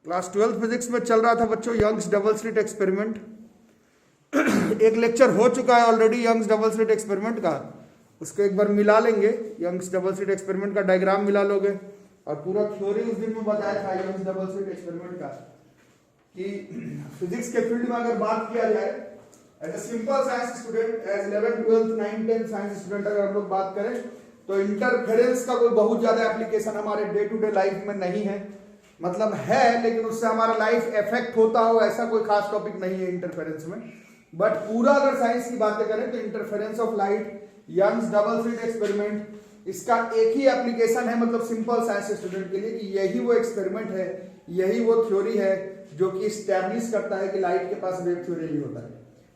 Class 12 physics में चल रहा था बच्चों यंग्स डबल स्लिट एक्सपेरिमेंट। एक लेक्चर हो चुका है already Young's double slit experiment का, उसको एक बार मिला लेंगे। यंग्स डबल स्लिट एक्सपेरिमेंट का डायग्राम मिला लोगे और पूरा थ्योरी उस दिन में बताया था यंग्स डबल स्लिट एक्सपेरिमेंट का कि फिजिक्स के फील्ड में अगर बात किया जाए as a simple science student, as 11th 12th 9th 10th science student अगर हम लोग बात करें तो इंटरफेरेंस का कोई बहुत ज्यादा एप्लीकेशन हमारे डे टू डे लाइफ में नहीं है। मतलब है लेकिन उससे हमारा लाइफ इफेक्ट होता हो ऐसा कोई खास टॉपिक नहीं है इंटरफेरेंस में। बट पूरा अगर साइंस की बातें करें तो interference of light, Young's double slit experiment, इसका एक ही एप्लीकेशन है मतलब सिंपल साइंस स्टूडेंट के लिए कि यही वो एक्सपेरिमेंट है, यही वो थ्योरी है जो कि स्टैब्लिश करता है कि लाइट के पास वेव थ्योरी ही होता है।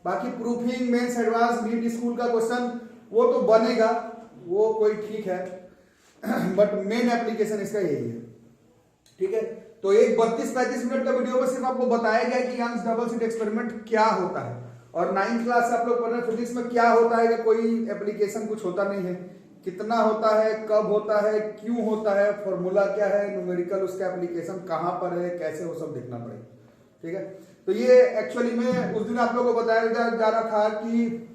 बाकी proofing, mains, advance, NEET school का क्वेश्चन वो तो बनेगा, वो कोई ठीक है, बट मेन एप्लीकेशन इसका यही है। ठीक है, तो एक 32-35 मिनट का वीडियो में सिर्फ आपको बताया गया कि यंग्स डबल स्लिट एक्सपेरिमेंट क्या होता है और 9th क्लास से आप लोग पढ़ रहे हैं फिजिक्स में क्या होता है कि कोई एप्लीकेशन कुछ होता नहीं है, कितना होता है, कब होता है, क्यों होता है, फॉर्मूला क्या है, न्यूमेरिकल उसका एप्लीकेशन कहां पर है, कैसे वो सब देखना पड़ेगा। ठीक है, तो ये एक्चुअली में उस दिन आप लोगों को बताया जा रहा था कि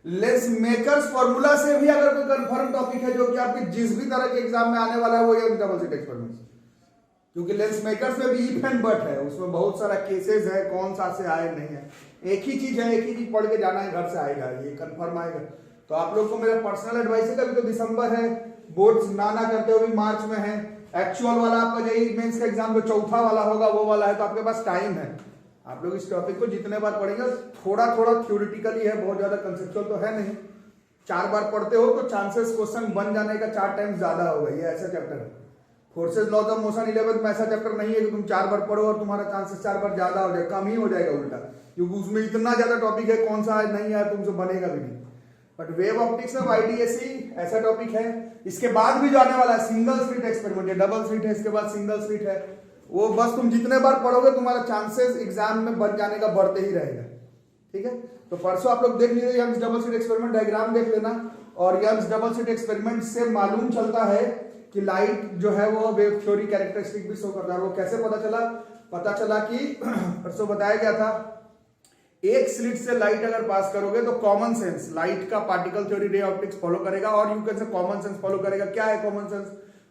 लेंस मेकर्स फॉर्मूला से भी अगर कोई कंफर्म टॉपिक है जो कि आपके जिस भी तरह के एग्जाम में आने वाला है वो यंग्स डबल स्लिट एक्सपेरिमेंट, क्योंकि लेंस मेकर्स में भी इफ एंड बट है, उसमें बहुत सारा केसेस है, कौन सा से आए नहीं है, एक ही चीज है, एक ही चीज पढ़ के जाना है, घर से आएगा, ये कंफर्म आएगा। तो आप लोग को मेरा पर्सनल एडवाइस है, अभी तो दिसंबर है, बोर्ड्स ना करते हुए भी मार्च में है, एक्चुअल वाला आपका जेईई मेंस का एग्जाम जो चौथा वाला होगा वो वाला है, तो आपके पास टाइम है। आप लोग इस टॉपिक को जितने बार पढ़ेंगे थोड़ा थोड़ा थ्योरेटिकली है, बहुत ज्यादा कंसेप्चुअल तो है नहीं। 4 बार पढ़ते हो तो चांसेस क्वेश्चन बन जाने का 4 टाइम्स ज्यादा होगा, ये ऐसा चैप्टर है। Forces laws of motion 11th में ऐसा चैप्टर नहीं है कि तुम 4 बार पढ़ो और तुम्हारा चांसेस 4 बार ज्यादा हो जाए, कम ही हो जाएगा उल्टा, क्योंकि उसमें इतना ज्यादा टॉपिक है, कौन सा नहीं है तुमसे बनेगा भी नहीं। बट वेव ऑप्टिक्स में YDSE ऐसा टॉपिक है। इसके बाद भी जो आने वाला है सिंगल स्लिट एक्सपेरिमेंट है, डबल स्लिट है, इसके बाद सिंगल स्लिट है, वो बस तुम जितने बार पढ़ोगे तुम्हारा चांसेस एग्जाम में बन जाने का बढ़ते ही रहेगा। ठीक है, तो परसों आप लोग देख लीजिए Young's double slit experiment diagram देख लेना, और यंग्स डबल स्लिट एक्सपेरिमेंट से मालूम चलता है कि लाइट जो है वो वेव थ्योरी कैरेक्टरिस्टिक भी शो करता है। वो कैसे पता चला कि परसों बताया गया था एक स्लिट से लाइट अगर पास करोगे तो कॉमन सेंस लाइट का particle theory ray optics follow करेगा, और you can say common sense follow करेगा। क्या है कॉमन सेंस?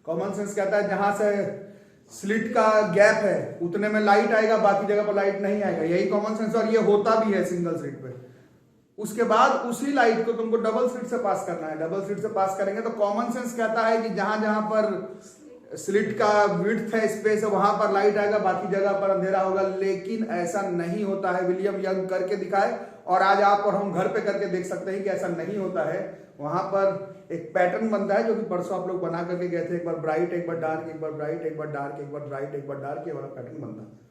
कॉमन सेंस कहता है जहां से स्लिट का गैप है उतने में लाइट आएगा, बाकी जगह पर लाइट नहीं आएगा, यही कॉमन सेंस, और ये होता भी है सिंगल स्लिट पे। उसके बाद उसी लाइट को तुमको डबल स्लिट से पास करना है, डबल स्लिट से पास करेंगे तो कॉमन सेंस कहता है कि जहां जहां पर स्लिट का विड्थ है, स्पेस है, वहां पर लाइट आएगा, बाकी जगह पर अंधेरा होगा। लेकिन ऐसा नहीं होता है, विलियम यंग करके दिखाए और आज आप और हम घर पे करके देख सकते हैं कि ऐसा नहीं होता है। वहां पर एक पैटर्न बनता है जो कि परसों आप लोग बना करके गए थे, एक बार ब्राइट, एक बार डार्क, एक बार ब्राइट, एक बार डार्क, एक बार ब्राइट, एक बार डार्क, ये वाला पैटर्न बनता है।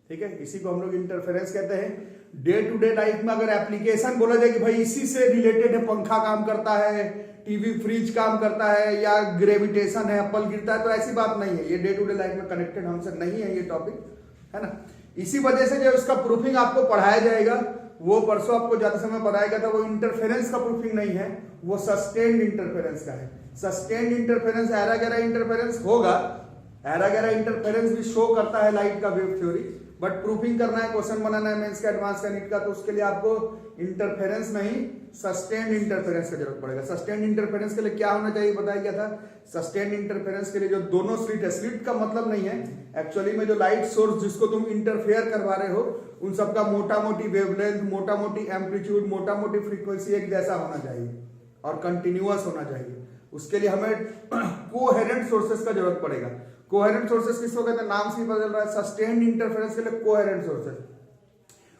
ठीक है, इसी को हम लोग इंटरफेरेंस कहते हैं। डे टू डे लाइफ में अगर एप्लीकेशन बोला जाए कि भाई इसी से रिलेटेड है, पंखा काम करता है, टीवी फ्रिज काम करता है, या ग्रेविटेशन है, एप्पल गिरता है, तो ऐसी बात नहीं है, ये डे टू डे लाइफ में कनेक्टेड हमसे नहीं है ये टॉपिक, है ना। इसी वजह से जो इसका प्रूफिंग आपको पढ़ाया जाएगा वो परसों आपको जाते समय बताया गया था, वो इंटरफेरेंस का प्रूफिंग नहीं है, वो सस्टेन्ड इंटरफेरेंस का है। सस्टेन्ड इंटरफेरेंस, एरा गैरा इंटरफेरेंस होगा, एरा गैरा इंटरफेरेंस भी शो करता है लाइट का वेव थ्योरी, बट प्रूफिंग करना है, क्वेश्चन बनाना है मेंस का, एडवांस का, नीट का, तो उसके लिए आपको इंटरफेरेंस नहीं सस्टेन्ड इंटरफेरेंस का जरूरत पड़ेगा। सस्टेन्ड इंटरफेरेंस के लिए क्या होना चाहिए बताया गया था? सस्टेन्ड इंटरफेरेंस के लिए जो दोनों स्लिट है, स्लिट का मतलब नहीं है एक्चुअली में जो लाइट सोर्स जिसको तुम इंटरफेयर करवा रहे हो उन सबका मोटा मोटी वेवलेंथ, मोटा मोटी एम्पलीट्यूड, मोटा मोटी फ्रीक्वेंसी एक जैसा होना चाहिए और कंटिन्यूअस होना चाहिए। उसके लिए हमें कोहेरेंट सोर्सेस का जरूरत पड़ेगा। कोहेरेंट सोर्सेस किसको कहते हैं? नाम से ही पता चल रहा है, सस्टेन्ड इंटरफेरेंस के लिए कोहेरेंट सोर्सेस।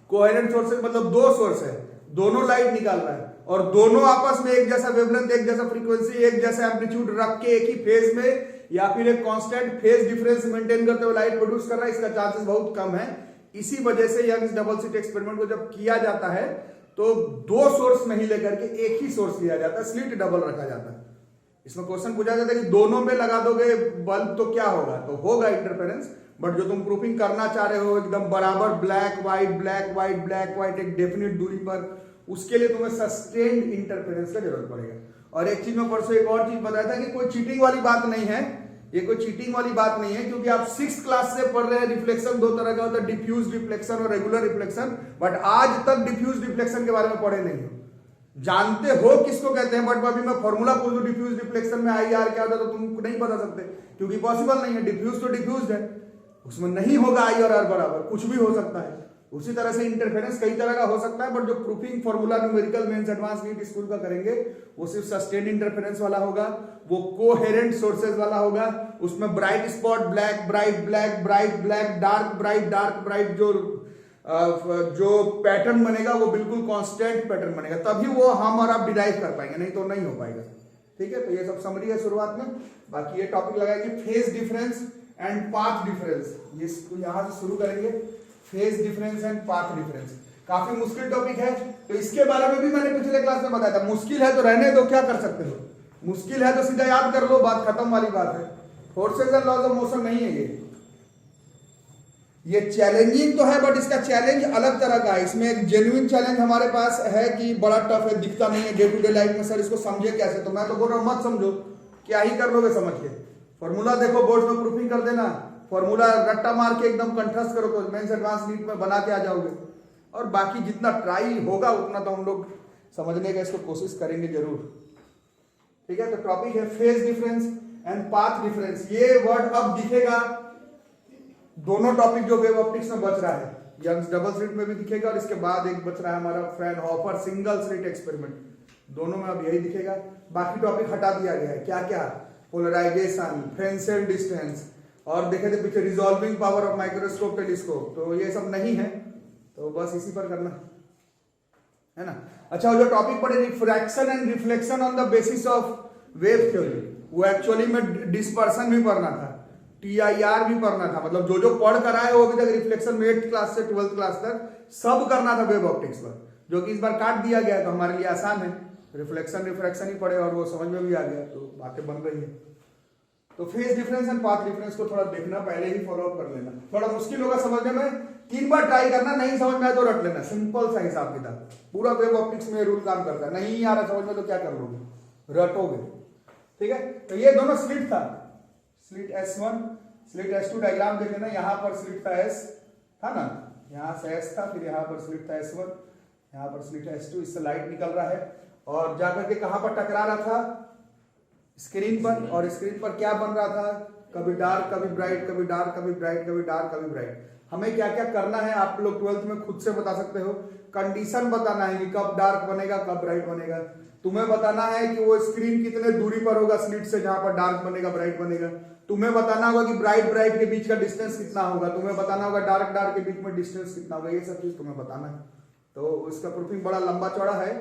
कोहेरेंट सोर्सेस मतलब दो सोर्स है, दोनों लाइट निकाल रहा है और दोनों आपस में एक जैसा वेवलेंथ, एक जैसा फ्रीक्वेंसी, एक जैसा एम्पलीट्यूड रख के एक ही फेज में या फिर एक कांस्टेंट फेज डिफरेंस मेंटेन करते हुए लाइट प्रोड्यूस कर रहा है, इसका चांसेस बहुत कम है। इसी वजह से यंग्स डबल स्लिट एक्सपेरिमेंट को जब किया जाता है तो 2 सोर्स नहीं लेकर के एक ही सोर्स लिया जाता है, स्लिट डबल रखा जाता है। इसमें क्वेश्चन पूछा जाता है कि दोनों में लगा दोगे बल्ब तो क्या होगा, तो होगा इंटरफेरेंस, बट जो तुम प्रूफिंग करना चाह रहे हो एकदम बराबर black white, black white, black white एक डेफिनेट दूरी पर, उसके लिए तुम्हें सस्टेन्ड इंटरफेरेंस का जरूरत पड़ेगा। और एक चीज में परसों एक और चीज बताया था कि कोई चीटिंग वाली बात नहीं है ये कोई चीटिंग वाली बात नहीं है, क्योंकि आप 6th क्लास से पढ़ रहे हैं। रिफ्लेक्शन दो तरह का होता है, डिफ्यूज रिफ्लेक्शन और रेगुलर रिफ्लेक्शन, बट आज तक डिफ्यूज रिफ्लेक्शन के बारे में पढ़े नहीं हो। जानते हो किसको कहते हैं, बट अभी मैं फॉर्मूला बोल दूं डिफ्यूज रिफ्लेक्शन में आई आर क्या होता है तो तुम नहीं बता सकते, क्योंकि पॉसिबल नहीं है। डिफ्यूज तो डिफ्यूज है, उसमें नहीं होगा आई और आर बराबर, कुछ भी हो सकता है। उसी तरह से इंटरफेरेंस कई तरह का हो सकता है, बट जो proofing formula numerical mains advance NEET school का करेंगे वो सिर्फ सस्टेन इंटरफेरेंस वाला होगा, वो कोहेरेंट सोर्सेज वाला होगा। उसमें bright spot black, bright black, bright black, dark bright, जो पैटर्न बनेगा वो बिल्कुल कांस्टेंट पैटर्न बनेगा, तभी वो हम और आप डिराइव कर पाएंगे, नहीं तो नहीं हो पाएगा। ठीक है, तो ये सब समरी है शुरुआत में। बाकी ये टॉपिक लगाएंगे phase difference and path difference, इसको यहां से शुरू करेंगे। Phase difference and path difference काफी मुश्किल टॉपिक है, तो इसके बारे में भी मैंने पिछले क्लास में बताया था। मुश्किल है तो रहने दो, क्या कर सकते हो, मुश्किल है तो सीधा याद कर लो, बात खत्म वाली बात है। Forces and laws of motion नहीं है ये चैलेंजिंग तो है, बट इसका चैलेंज अलग तरह का है। इसमें एक जेन्युइन चैलेंज हमारे पास है कि बड़ा टफ है, दिखता नहीं है डे टू डे लाइफ में। सर इसको समझे कैसे, तो मैं तो बोल रहा हूं मत समझो, क्या ही कर लोगे समझ के। फॉर्मूला देखो, बोर्ड में प्रूफिंग कर देना, फॉर्मूला रट्टा मार के एकदम कंठस्थ करो तो मेंस एडवांस नीट में बना के आ जाओगे। और बाकी जितना ट्राई होगा उतना तो हम लोग समझने का इसको कोशिश करेंगे जरूर। ठीक है, तो टॉपिक है phase difference and path difference. ये वर्ड अब दिखेगा, दोनों टॉपिक जो वेव ऑप्टिक्स में बच रहा है, यंग्स डबल स्लिट में भी दिखेगा और इसके बाद एक बच रहा है हमारा फ्राउनहोफर सिंगल स्लिट एक्सपेरिमेंट, दोनों में अब यही दिखेगा। बाकी टॉपिक हटा दिया गया है, क्या क्या, पोलराइजेशन, फ्रेंसेल डिस्टेंस, और देखे थे पीछे resolving power of microscope telescope, तो ये सब नहीं है, तो बस इसी पर करना है ना। अच्छा, वो जो टॉपिक पढ़े refraction and reflection on the basis of wave theory, वो एक्चुअली में डिस्पर्सन भी पढ़ना था, TIR भी पढ़ना था, मतलब जो पढ़ कर आए वो अभी तक रिफ्लेक्शन में 8th क्लास से 12th क्लास तक सब करना था वेव ऑप्टिक्स पर, जो कि इस बार काट दिया गया, तो हमारे लिए आसान है। रिफ्लेक्शन रिफ्रैक्शन ही पढ़े और वो समझ में भी आ गया, तो बातें बन रही है। तो phase difference and path difference को थोड़ा देखना, पहले ही फॉलो अप कर लेना। थोड़ा मुश्किल होगा समझने में, 3 बार ट्राई करना, नहीं समझ में आया तो रट लेना, सिंपल सा हिसाब किताब। पूरा वेव ऑप्टिक्स में रूल काम करता है, नहीं आ रहा समझ में तो क्या कर लोगे, रटोगे। ठीक है, तो ये दोनों स्लिट था, slit S1, slit S2, diagram देख लेना। यहाँ पर स्लिट था S था ना, यहाँ से S था, फिर यहाँ पर स्लिट था S1, यहाँ पर स्लिट S2, इससे लाइट निकल रहा है और जाकर के कहां पर टकरा रहा था, स्क्रीन पर। और स्क्रीन पर क्या बन रहा था, कभी डार्क कभी ब्राइट, कभी डार्क कभी ब्राइट, कभी डार्क कभी ब्राइट। हमें क्या क्या करना है आप लोग 12th में खुद से बता सकते हो। कंडीशन बताना है कि कब डार्क बनेगा कब ब्राइट बनेगा, तुम्हें बताना है कि वो स्क्रीन कितने दूरी पर होगा स्लिट से जहां पर डार्क बनेगा ब्राइट बनेगा, तुम्हें बताना होगा कि ब्राइट के बीच का डिस्टेंस कितना होगा, तुम्हें बताना होगा डार्क के बीच में डिस्टेंस कितना होगा, ये सब चीज तुम्हें बताना है। तो उसका प्रूफिंग बड़ा लंबा चौड़ा है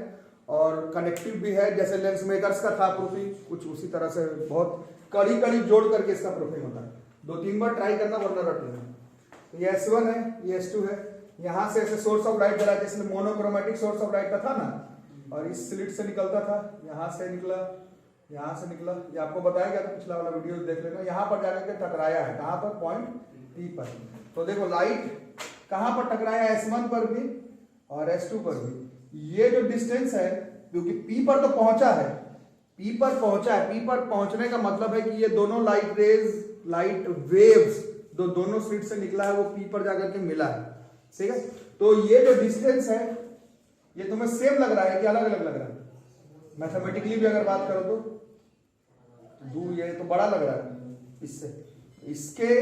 और कनेक्टिव भी है, जैसे लेंस मेकर्स का था प्रूफिंग, कुछ उसी तरह से बहुत कड़ी जोड़ करके इसका प्रूफिंग होता है। 2-3 बार ट्राई करना वरना रट लेना। तो ये S1 है, ये S2 है, यहाँ से ऐसे सोर्स ऑफ लाइट जला, जैसे मोनोक्रोमेटिक सोर्स ऑफ लाइट का था ना, और इस स्लिट से निकलता था, यहाँ से निकला, यहाँ से निकला, ये आपको बताया गया था पिछला वाला वीडियो देख लेना। यहाँ पर जाकर के टकराया है, कहाँ पर, पॉइंट P पर। तो देखो लाइट कहाँ पर टकराया, S1 पर भी और S2 पर भी। ये जो डिस्टेंस है, क्योंकि P पर तो पहुंचा है, P पर पहुंचा है, P पर पहुंचने का मतलब है कि ये दोनों लाइट रेज, लाइट वेव्स दोनों स्लिट से निकला है, वो P पर जाकर के मिला है। ठीक है, तो ये जो डिस्टेंस है ये तुम्हें सेम लग रहा है कि अलग अलग लग रहा है, मैथमेटिकली भी अगर बात करो तो दूर, ये तो बड़ा लग रहा है इससे, इसके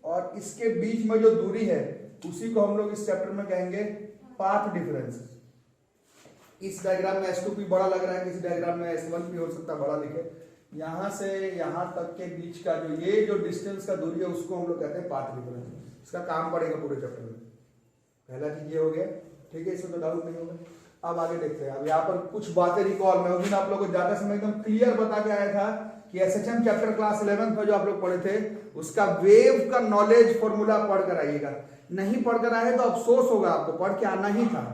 और इसके बीच में जो दूरी है उसी को हम लोग इस चैप्टर में कहेंगे पाथ डिफरेंस। इस डायग्राम में S2P बड़ा लग रहा है, इस डायग्राम में S1P हो सकता है बड़ा लिखे। यहां से यहां तक के बीच का जो डिस्टेंस का दूरी है उसको हम लोग कहते हैं पाथ डिफरेंस। इसका काम पड़ेगा पूरे चैप्टर में। पहला चीज ये हो गया, ठीक है, इसमें तो डाउट नहीं होगा। अब आगे देखते हैं। अब यहाँ पर कुछ बातें रिकॉल, मैं उस दिन आप लोगों को ज्यादा समय एकदम क्लियर बता के आया था कि SHM चैप्टर क्लास 11th में जो आप लोग पढ़े थे उसका वेव का नॉलेज फॉर्मूला पढ़ कर आइएगा। नहीं पढ़ कर आए तो अफसोस होगा, आपको पढ़ के आना ही था।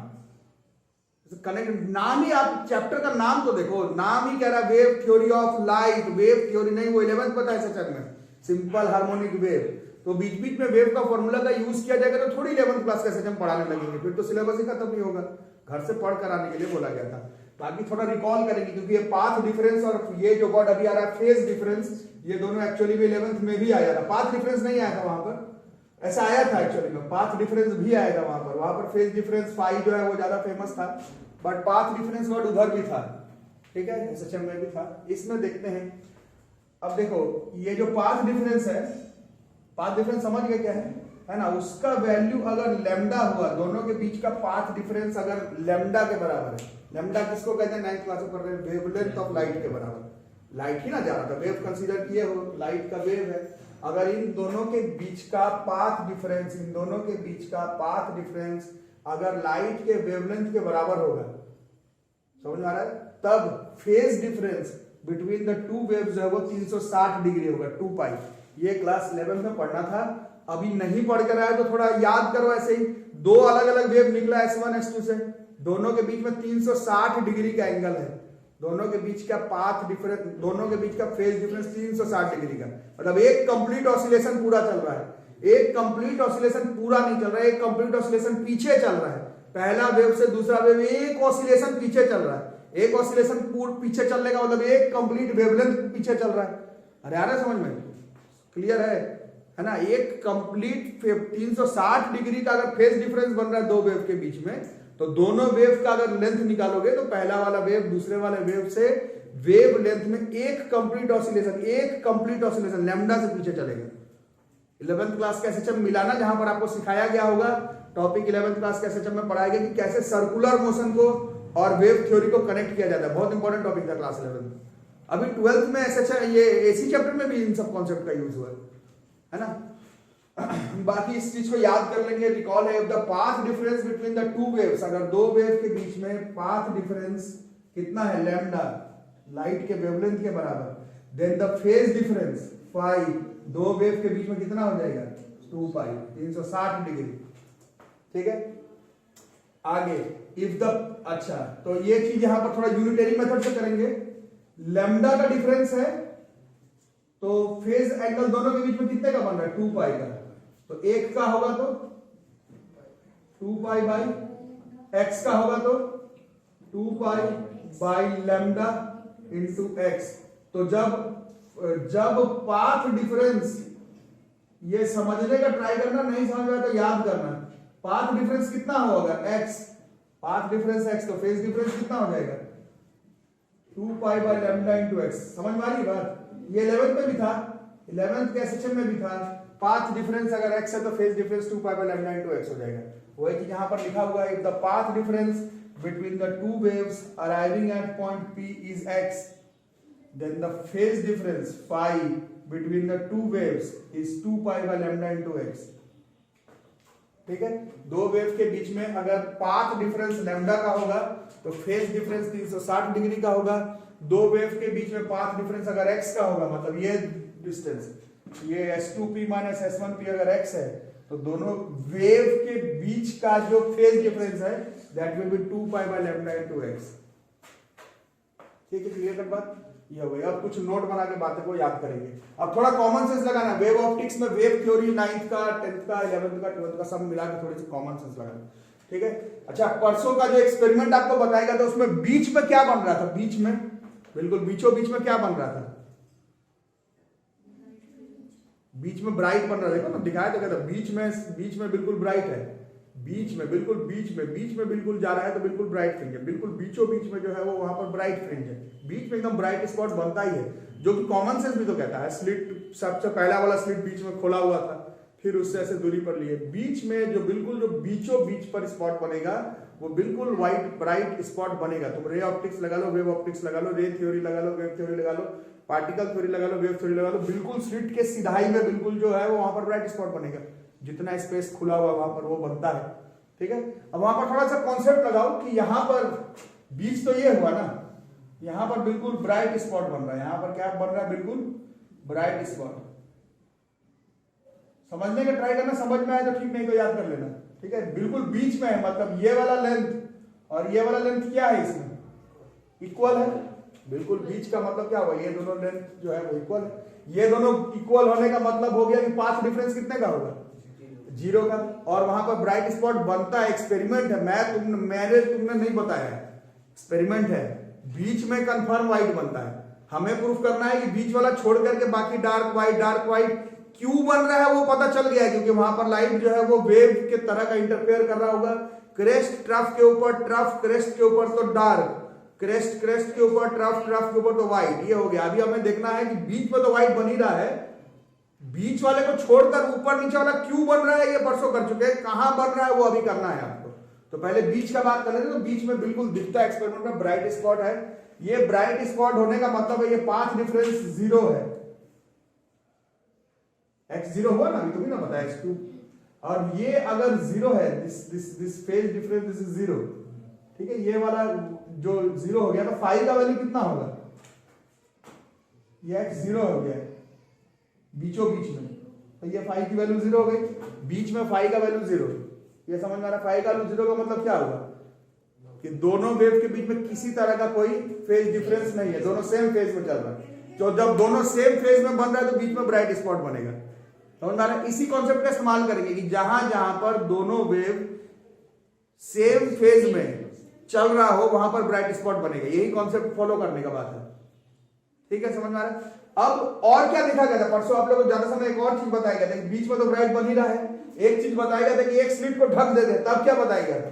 कनेक्ट नाम ही, आप चैप्टर का नाम तो देखो, नाम ही कह रहा है wave theory of light, wave theory नहीं, वो 11th पता है SHM में, सिंपल हार्मोनिक वेव। तो बीच बीच में वेव का फॉर्मूला का यूज किया जाएगा तो थोड़ी 11th क्लास का SHM पढ़ाने लगेंगे, फिर तो सिलेबस ही खत्म नहीं होगा। घर से पढ़ कर आने के लिए बोला गया था। बाकी थोड़ा रिकॉल करेंगे, क्योंकि ये पाथ डिफरेंस और ये जो वर्ड अभी आ रहा है फेज डिफरेंस, ये दोनों एक्चुअली में 11th में भी आया था। पाथ डिफरेंस नहीं आया था वहां पर, ऐसा आया था एक्चुअली में, पाथ डिफरेंस भी आया था वहां पर फेज डिफरेंस फाई जो है वो ज्यादा फेमस था, बट पाथ डिफरेंस वर्ड उधर भी था, ठीक है, एसएचएम में भी था। इसमें देखते हैं, अब देखो ये जो पाथ डिफरेंस है, पाथ डिफरेंस समझ गए क्या है ना, उसका वैल्यू अगर लैम्डा हुआ, दोनों के बीच का पाथ डिफरेंस अगर लैम्डा के बराबर है, लैम्डा किसको कहते हैं, 9th क्लास में पढ़ रहे हैं, वेवलेंथ ऑफ लाइट के बराबर, लाइट ही ना जा रहा था, वेव कंसीडर किए हो, लाइट का वेव है, अगर इन दोनों के बीच का पाथ डिफरेंस, इन दोनों के बीच का पाथ डिफरेंस अगर लाइट के वेवलेंथ के बराबर होगा, समझ में आ रहा है, तब phase difference between the two waves है वो 360 डिग्री होगा, 2 पाई। ये क्लास 11 में पढ़ना था, अभी नहीं पढ़ कर आया तो थोड़ा याद करो। ऐसे ही दो अलग अलग वेव निकला S1 S2 से, दोनों के बीच में 360 डिग्री का एंगल है, दोनों के बीच का पाथ डिफरेंस, दोनों के बीच का फेज डिफरेंस 360 डिग्री का, मतलब एक कंप्लीट ऑसिलेशन पूरा चल रहा है, एक कंप्लीट ऑसिलेशन पूरा नहीं चल रहा है, एक कंप्लीट ऑसिलेशन पीछे चल रहा है, पहला वेव से दूसरा वेव एक ऑसिलेशन पीछे चल रहा है, एक ऑसिलेशन पीछे चलने का मतलब एक कंप्लीट वेवलेंथ पीछे चल रहा है। अरे आ रहा है समझ में, क्लियर है ना, एक कंप्लीट 360 डिग्री का अगर फेज डिफरेंस बन रहा है दो वेव के बीच में, तो दोनों वेव का अगर लेंथ निकालोगे तो पहला वाला वेव दूसरे वाले वेव से वेव लेंथ में एक कंप्लीट ऑसिलेशन लैम्डा से पीछे चलेगा। 11th क्लास का एसएचएम मिलाना, जहां पर आपको सिखाया गया होगा टॉपिक 11th क्लास का एसएचएम में पढ़ाया गया कि कैसे सर्कुलर मोशन को और वेव थ्योरी को कनेक्ट किया जाता है, बहुत इंपॉर्टेंट टॉपिक था क्लास 11 में। अभी 12th में एसएचएम ये एसी चैप्टर में भी इन सब कॉन्सेप्ट का यूज हुआ है ना। बाकी इस चीज को याद कर लेंगे, रिकॉल है the path difference between the two waves, अगर दो वेव के बीच में पाथ डिफरेंस कितना है लैम्डा, लाइट के वेवलेंथ के बराबर, then the phase difference phi, दो वेव के बीच में कितना हो जाएगा 2 पाई, 360 डिग्री, ठीक है। आगे इफ द, अच्छा तो ये चीज यहां पर थोड़ा यूनिटरी मेथड से करेंगे, लैम्डा का डिफरेंस है तो फेज एंगल दोनों के बीच में कितने का बन रहा है 2 पाई का, तो एक का होगा तो 2 पाई बाई एक्स का होगा तो 2 pi by lambda into x. तो जब पाथ डिफरेंस, ये समझने का ट्राई करना, नहीं समझ में आया तो याद करना, पाथ डिफरेंस कितना होगा x, पाथ डिफरेंस x, तो फेज डिफरेंस कितना हो जाएगा 2 pi by lambda into x. समझ में आ रही बात, ये 11th में भी था, 11th के एसएचएम में भी था, पाथ डिफरेंस अगर x है तो phase difference 2 pi by lambda into x हो जाएगा। वही चीज यहां पर लिखा हुआ है, if the path difference between the two waves arriving at point P is x, then the phase difference phi between the two waves is 2 pi by lambda into x, ठीक है। दो वेव के बीच में अगर पाथ डिफरेंस लैम्डा का होगा तो फेज डिफरेंस 360 डिग्री का होगा, दो वेव के बीच में पाथ डिफरेंस अगर x का होगा, मतलब ये डिस्टेंस, ये S2p माइनस S1p अगर x है, तो दोनों वेव के बीच का जो फेज डिफरेंस है that will be 2 pi by lambda into x, ठीक है। क्लियर कट बात ये हो गई। अब कुछ नोट बना के बातें को याद करेंगे। अब थोड़ा कॉमन सेंस लगाना, वेव ऑप्टिक्स में वेव थ्योरी 9th का 10th का 11th का 12th का सब मिला के थोड़ी सी कॉमन सेंस लगाना, ठीक है। अच्छा परसों का जो एक्सपेरिमेंट आपको बताएगा तो उसमें बीच में क्या बन रहा था, बीच में बिल्कुल बीचों बीच में क्या बन रहा था, बीच में ब्राइट बन रहा है, देखो ना दिखाया तो कहता बीच में बिल्कुल ब्राइट है, बीच में बिल्कुल जा रहा है तो बिल्कुल ब्राइट फ्रिंज है, बिल्कुल बीचों बीच में जो है वो वहां पर ब्राइट फ्रिंज है, बीच में एकदम ब्राइट स्पॉट बनता ही है, जो कि कॉमन सेंस भी तो कहता है। स्लिट सबसे पहला वाला स्लिट बीच में खोला हुआ था, फिर उससे ऐसे दूरी पर लिए, बीच में जो बीचों बीच पर स्पॉट बनेगा वो बिल्कुल व्हाइट ब्राइट स्पॉट बनेगा। तुम रे ऑप्टिक्स लगा लो, वेव ऑप्टिक्स लगा लो, रे थ्योरी लगा लो, वेव थ्योरी लगा लो, पार्टिकल थ्योरी लगा लो, वेव थ्योरी लगा लो, बिल्कुल स्लिट के सिधाई में बिल्कुल जो है वो वहां पर ब्राइट स्पॉट बनेगा, जितना स्पेस खुला हुआ वहां पर वो बनता है, ठीक है। अब वहां पर थोड़ा सा कॉन्सेप्ट लगाओ कि यहां पर बीच तो ये हुआ ना, यहां पर बिल्कुल ब्राइट स्पॉट बन रहा है, यहां पर क्या बन रहा है बिल्कुल ब्राइट स्पॉट। समझने का ट्राई करना, समझ में आए तो ठीक, नहीं तो याद कर लेना, ठीक है। बिल्कुल बीच में है, मतलब ये वाला लेंथ और ये वाला लेंथ क्या है इसमें इक्वल है, बिल्कुल बीच का मतलब क्या हुआ, ये दोनों लेंथ जो है वो इक्वल है। ये दोनों इक्वल होने का मतलब हो गया कि पाथ डिफरेंस कितने का होगा 0 का, और वहां पर ब्राइट स्पॉट बनता है, एक्सपेरिमेंट है, तुमने नहीं बताया है, एक्सपेरिमेंट है, बीच में कंफर्म व्हाइट बनता है। हमें प्रूफ करना है कि बीच वाला छोड़ करके बाकी डार्क व्हाइट क्यों बन रहा है वो पता चल गया, क्योंकि वहां पर लाइट जो है वो वेव के तरह का इंटरफेयर कर रहा होगा। क्रेस्ट ट्रफ के ऊपर, ट्रफ क्रेस्ट के ऊपर तो डार्क, क्रेस्ट के ऊपर, ट्रफ के ऊपर तो व्हाइट, ये हो गया। अभी हमें देखना है कि बीच में तो व्हाइट बन ही रहा है, बीच वाले को छोड़कर ऊपर नीचे वाला क्यों बन रहा है ये परसों कर चुके हैं, कहां बन रहा है वो अभी करना है आपको। तो पहले बीच का बात कर लेते हैं। तो बीच में बिल्कुल दिखता है एक्सपेरिमेंट में ब्राइट स्पॉट है। ये ब्राइट स्पॉट होने का मतलब है ये पाथ डिफरेंस 0 है। x0 हुआ ना, अभी तुम्हें ना पता x2, और ये अगर 0 है, this phase difference this is 0, ठीक है। ये वाला जो 0 हो गया तो फाई का वैल्यू कितना होगा, ये x0 हो गया बीचों बीच में, तो ये फाई की वैल्यू 0 हो गई, बीच में फाई का वैल्यू 0। ये समझ में आ रहा है, फाई का वैल्यू 0 का मतलब क्या होगा कि दोनों वेव के बीच में किसी तरह का कोई फेज डिफरेंस नहीं है, दोनों सेम फेज में चल रहा है। तो जब दोनों सेम फेज में बन रहा है तो बीच में ब्राइट स्पॉट बनेगा। समझ में आ रहा है? इसी कॉन्सेप्ट का इस्तेमाल करेंगे कि जहां जहां पर दोनों वेव सेम फेज में चल रहा हो वहां पर ब्राइट स्पॉट बनेगा। यही कॉन्सेप्ट फॉलो करने का बात है, ठीक है, समझ में आ रहा है। अब और क्या देखा गया था परसों आप लोगों को ज्यादा समय, एक और चीज बताया गया था, बीच में तो ब्राइट बन ही रहा है। एक चीज बताया गया था कि एक स्लिट को ढक दे दे, तब क्या बताया गया था,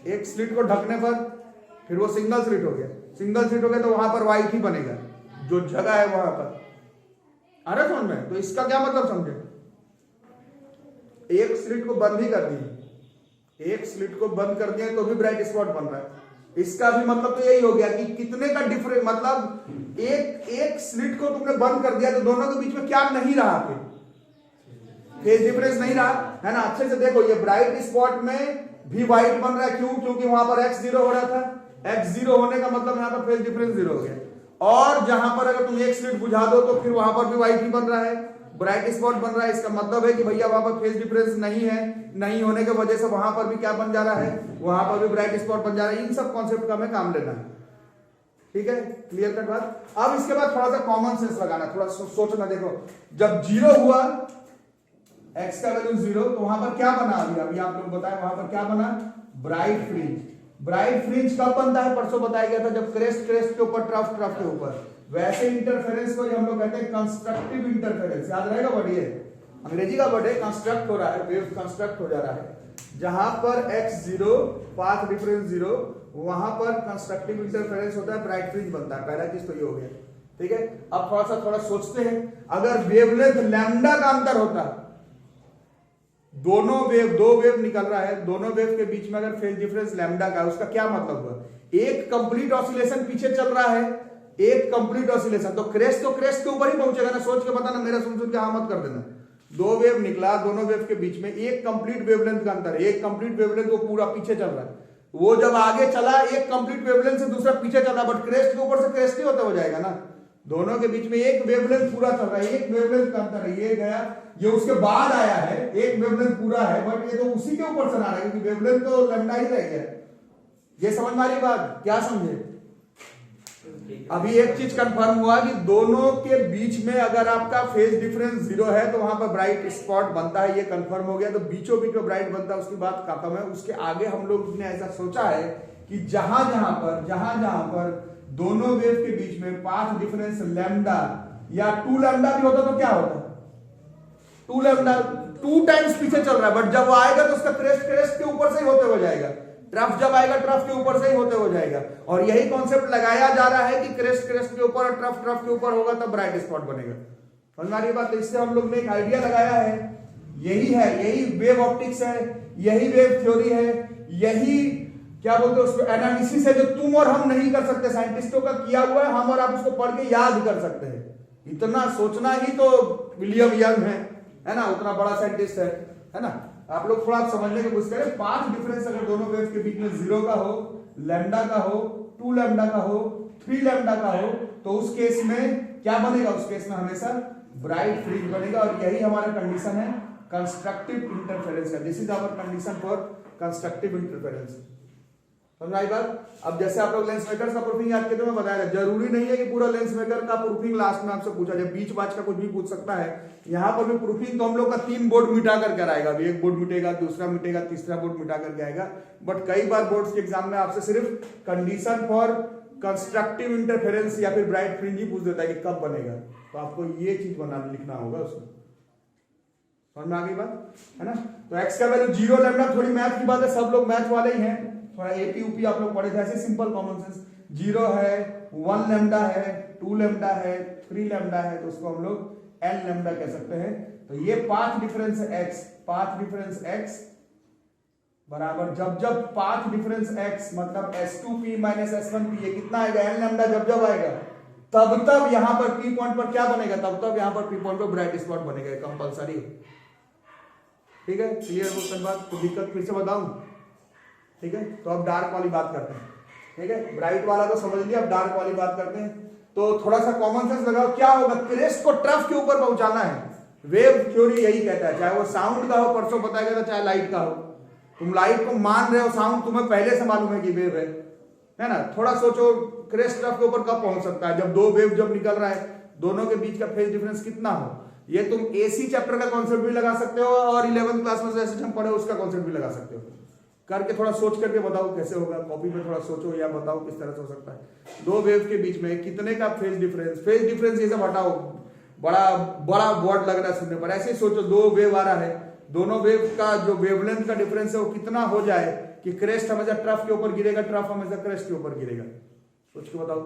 एक स्लिट को ढकने पर फिर वो सिंगल स्लिट हो गया, सिंगल स्लिट हो गया तो वहां पर व्हाइट ही बनेगा जो जगह है वहां पर। आ रहा समझ में? तो इसका क्या मतलब समझे, एक स्लिट को बंद ही कर दिए, एक स्लिट को बंद कर दिया तो भी ब्राइट स्पॉट बन रहा है। इसका भी मतलब तो यही हो गया कि कितने का डिफरेंस, मतलब एक स्लिट को तुमने बंद कर दिया तो दोनों के बीच में क्या नहीं रहा, फिर फेज डिफरेंस नहीं रहा है ना। अच्छे से देखो, ये ब्राइट स्पॉट में भी व्हाइट बन रहा है, क्यों, क्योंकि वहां पर x0 हो रहा था, x0 होने का मतलब यहां पर फेज डिफरेंस 0 हो गया। और जहां पर अगर तुम एक स्लिट बुझा दो तो फिर वहां पर भी व्हाइट ही बन रहा है, ब्राइट स्पॉट बन रहा है। इसका मतलब है कि भैया वहां पर फेज डिफरेंस नहीं है, नहीं होने की वजह से वहां पर भी क्या बन जा रहा है, वहां पर भी ब्राइट स्पॉट बन जा रहा है। इन सब कॉन्सेप्ट का हमें काम लेना है, ठीक है, क्लियर कट बात। अब इसके बाद थोड़ा सा कॉमन सेंस लगाना, थोड़ा सोचना। देखो जब 0 हुआ, x का वैल्यू 0, तो वहां पर क्या बना, अभी आप लोग बताएं, वहां पर क्या बना, ब्राइट फ्रिंज। ब्राइट फ्रिंज कब बनता है, परसों बताया गया था, जब क्रेस्ट के ऊपर, ट्रफ के ऊपर। वैसे इंटरफेरेंस को हम लोग कहते हैं कंस्ट्रक्टिव इंटरफेरेंस, याद रहेगा वर्ड, ये अंग्रेजी का वर्ड है, कंस्ट्रक्ट हो रहा है, वेव कंस्ट्रक्ट हो जा रहा है। जहां पर x0 पाथ डिफरेंस 0, वहां पर कंस्ट्रक्टिव इंटरफेरेंस होता है, ब्राइट फ्रिंज बनता है। पहला चीज तो ये हो गया, ठीक है। अब थोड़ा सोचते हैं, अगर वेवलेंथ लैम्डा का अंतर होता, दो वेव निकल रहा है, दोनों वेव के बीच में अगर फेज डिफरेंस लैम्डा का, उसका क्या मतलब हुआ, एक कंप्लीट ऑसिलेशन पीछे चल रहा है, एक कंप्लीट ऑसिलेशन, तो क्रेस्ट के ऊपर ही पहुंचेगा ना। सोच के बताना, मेरा सुन के हाँ मत कर देना। दो वेव निकला, दोनों वेव के बीच में एक कंप्लीट वेवलेंथ का अंतर है, एक कंप्लीट वेवलेंथ वो पूरा पीछे चल रहा है, वो जब आगे चला एक कंप्लीट वेवलेंथ से दूसरा पीछे चला, बट क्रेस्ट के ऊपर से क्रेस्ट ही होता हो जाएगा ना। दोनों के बीच में एक वेवलेंथ पूरा चल रहा है, एक वेवलेंथ का अंतर है, ये गया, ये उसके बाद आया है, एक वेवलेंथ पूरा है, बट ये तो उसी के ऊपर चला रहा है, क्योंकि वेवलेंथ तो लंबा ही रह गया। ये समझ में आ रही बात, क्या समझे? अभी एक चीज कंफर्म हुआ कि दोनों के बीच में अगर आपका फेज डिफरेंस 0 है तो वहां पर ब्राइट स्पॉट बनता है, ये कंफर्म हो गया। तो बीचों बीच में ब्राइट बनता है, उसकी बात खत्म है। उसके आगे हम लोग ने ऐसा सोचा है कि जहां जहां पर दोनों वेव के बीच में पाथ डिफरेंस लैम्डा या 2 लैम्डा भी होता तो क्या होता, 2 लैम्डा 2 टाइम्स पीछे चल रहा है, बट जब वो आएगा तो उसका क्रेस्ट के ऊपर से ही होते हो जाएगा, ट्रफ जब आएगा ट्रफ के ऊपर से ही होते हो जाएगा। और यही कॉन्सेप्ट लगाया जा रहा है कि क्रेस्ट के ऊपर और ट्रफ के ऊपर होगा तब ब्राइट स्पॉट बनेगा। हमारी बात, इससे हम लोग ने एक आइडिया लगाया है, यही है, यही वेव ऑप्टिक्स है, यही वेव थ्योरी है, यही क्या बोलते हैं उसको एनालिसिस है, जो तुम और हम नहीं कर सकते, साइंटिस्टों का किया हुआ है, हम और आप उसको पढ़ के याद कर सकते हैं। इतना सोचना ही तो विलियम यंग है ना, उतना बड़ा साइंटिस्ट है ना। आप लोग थोड़ा समझने की कोशिश करें, पाथ डिफरेंस अगर दोनों वेव के बीच में 0 का हो, लैम्डा का हो, 2 लैम्डा का हो, 3 लैम्डा का हो, तो उस केस में क्या बनेगा, उस केस में हमेशा ब्राइट फ्रिंज बनेगा। और यही हमारा कंडीशन है कंस्ट्रक्टिव इंटरफेरेंस का। This is our condition for constructive interference. समझ आई बात। अब जैसे आप लोग लेंस मेकर का प्रूफिंग याद किए तो मैं बताया, जरूरी नहीं है कि पूरा लेंस मेकर का प्रूफिंग लास्ट में आपसे पूछा जाए, बीच बाच का कुछ भी पूछ सकता है। यहाँ पर भी प्रूफिंग तो हम लोग का 3 बोर्ड मिटा करके आएगा, अभी एक बोर्ड मिटेगा, दूसरा मिटेगा, तीसरा बोर्ड मिटा करके आएगा। बट कई बार बोर्ड्स के एग्जाम में आपसे सिर्फ कंडीशन फॉर कंस्ट्रक्टिव इंटरफेरेंस या फिर ब्राइट फ्रिंज ही पूछ देता है कि कब बनेगा, तो आपको ये चीज लिखना होगा उसमें। समझ में आ गई बात है ना। तो एक्स का वैल्यू 0 लैम्डा, थोड़ी मैथ की बात है, सब लोग मैथ वाले ही हैं, थोड़ा एपी यूपी आप लोग पढ़े थे, ऐसे सिंपल कॉमन सेंस। 0 है, 1 लैम्डा है, 2 लैम्डा है, 3 लैम्डा है, तो उसको हम लोग n लैम्डा कह सकते हैं। तो ये path difference x, path difference x बराबर जब पाथ डिफरेंस x मतलब s2p माइनस s1p, ये कितना आएगा n लैम्डा, जब आएगा तब यहां पर p पॉइंट पर क्या बनेगा, तब यहां पर p पॉइंट पर ब्राइट स्पॉट बनेगा, कंपलसरी। ठीक है, क्लियर क्वेश्चन बात। तो दिक्कत फिर से बताऊं, ठीक है। तो अब डार्क वाली बात करते हैं, ठीक है, ब्राइट वाला तो समझ लिया, अब डार्क वाली बात करते हैं। तो थोड़ा सा कॉमन सेंस लगाओ, क्या होगा, क्रेस्ट को ट्रफ के ऊपर पहुंचाना है, वेव थ्योरी यही कहता है, चाहे वो साउंड का हो, परसों बताया गया था, चाहे लाइट का हो। तुम लाइट को मान रहे हो, साउंड तुम्हें पहले से मालूम है कि वेव है ना। थोड़ा सोचो क्रेस्ट ट्रफ के ऊपर कब पहुंच सकता है, जब 2 वेव जब निकल रहा है, दोनों के बीच का फेज डिफरेंस कितना हो। ये तुम एसी चैप्टर का कॉन्सेप्ट भी लगा सकते हो और 11th क्लास में जैसे हम पढ़े उसका कॉन्सेप्ट भी लगा सकते हो। करके थोड़ा सोच करके बताओ कैसे होगा, कॉपी पे थोड़ा सोचो या बताओ किस तरह से हो सकता है। 2 वेव के बीच में कितने का फेज डिफरेंस ये सब हटाओ, बड़ा वर्ड लग रहा है सुनने पर, ऐसे ही सोचो 2 वेव आ रहा है, दोनों वेव का जो वेवलेंथ का डिफरेंस है वो कितना हो जाए कि क्रेस्ट हमेशा ट्रफ के ऊपर गिरेगा, ट्रफ हमेशा क्रेस्ट के ऊपर गिरेगा, सोच के बताओ।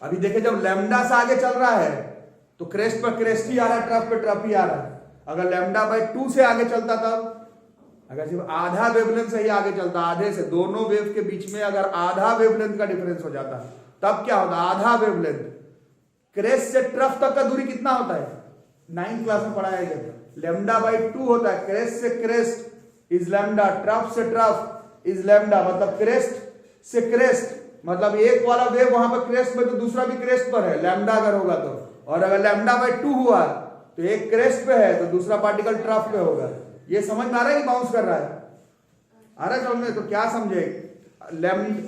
अभी देखे जब लैम्डा से आगे चल रहा है तो क्रेस्ट पर क्रेस्ट ही आ रहा है, ट्रफ पे ट्रफ ही आ रहा है। अगर लैम्डा बाई 2 से आगे चलता तब, अगर सिर्फ आधा वेवलेंथ से ही आगे चलता, आधे से, दोनों वेव के बीच में अगर आधा वेवलेंथ का डिफरेंस हो जाता तब क्या होता, आधा वेवलेंथ, क्रेस्ट से ट्रफ तक का दूरी कितना होता है, 9th क्लास में पढ़ाया गया, लैम्डा बाई 2 होता है, क्रेस्ट से क्रेस्ट इज लैम्डा, ट्रफ से ट्रफ इज लैम्डा, मतलब क्रेस्ट से क्रेस्ट, मतलब एक वाला वेव वहां पर क्रेस्ट में तो दूसरा भी क्रेस्ट पर है, लैम्डा अगर होगा तो, और अगर लैम्डा बाई 2 हुआ तो एक क्रेस्ट पे है तो दूसरा पार्टिकल ट्रफ पे होगा। ये समझ में आ रहा है कि बाउंस कर रहा है, आ रहा है समझ में। तो क्या समझे,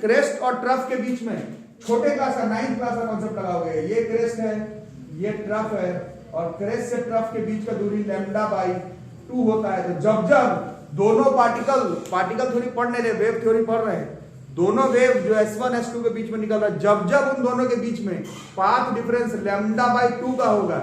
क्रेस्ट और ट्रफ के बीच में छोटे क्लास का 9th क्लास का कॉन्सेप्ट लगाओगे, ये क्रेस्ट है, ये ट्रफ है, और क्रेस्ट से ट्रफ के बीच का दूरी लैम्डा बाई 2 होता है। तो जब दोनों पार्टिकल थ्योरी पढ़ नहीं रहे, वेव थ्योरी पढ़ रहे हैं, दोनों वेव जो S1 S2 के बीच में निकल रहा है, जब उन दोनों के बीच में पाथ डिफरेंस लैम्डा बाई 2 का होगा,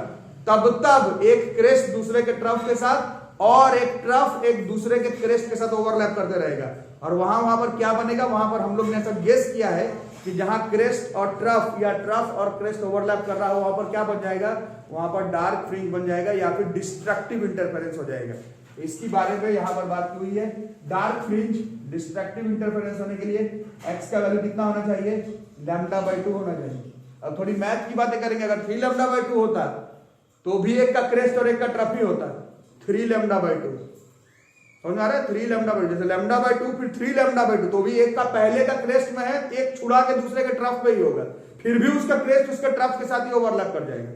तब एक क्रेस्ट दूसरे के ट्रफ के साथ और एक ट्रफ एक दूसरे के क्रेस्ट के साथ ओवरलैप करते रहेगा, और वहां पर क्या बनेगा, वहां पर हम लोग ने ऐसा गेस किया है कि जहां क्रेस्ट और ट्रफ या ट्रफ और क्रेस्ट ओवरलैप कर रहा है, वहां पर क्या बन जाएगा, वहां पर डार्क फ्रिंज बन जाएगा या फिर डिस्ट्रक्टिव इंटरफेरेंस हो जाएगा। इसकी बारे में यहां पर बात की हुई है। डार्क फ्रिंज डिस्ट्रक्टिव इंटरफेरेंस होने के लिए x का वैल्यू कितना होना चाहिए, लैम्डा बाई 2 होना चाहिए। अब थोड़ी मैथ की बातें करेंगे, अगर 3 लैम्डा बाई 2 होता तो भी एक का क्रेस्ट और एक का ट्रफ ही होता, 3 लैम्डा बाई 2, समझ आ रहा है, 3 लैम्डा बाई 2, जैसे लैम्डा बाई 2 फिर 3 लैम्डा बाई 2, तो भी एक का पहले का क्रेस्ट में है, एक छुड़ा के दूसरे के ट्रफ पे ही होगा, फिर भी उसका क्रेस्ट उसका ट्रफ के साथ ही ओवरलैप कर जाएगा।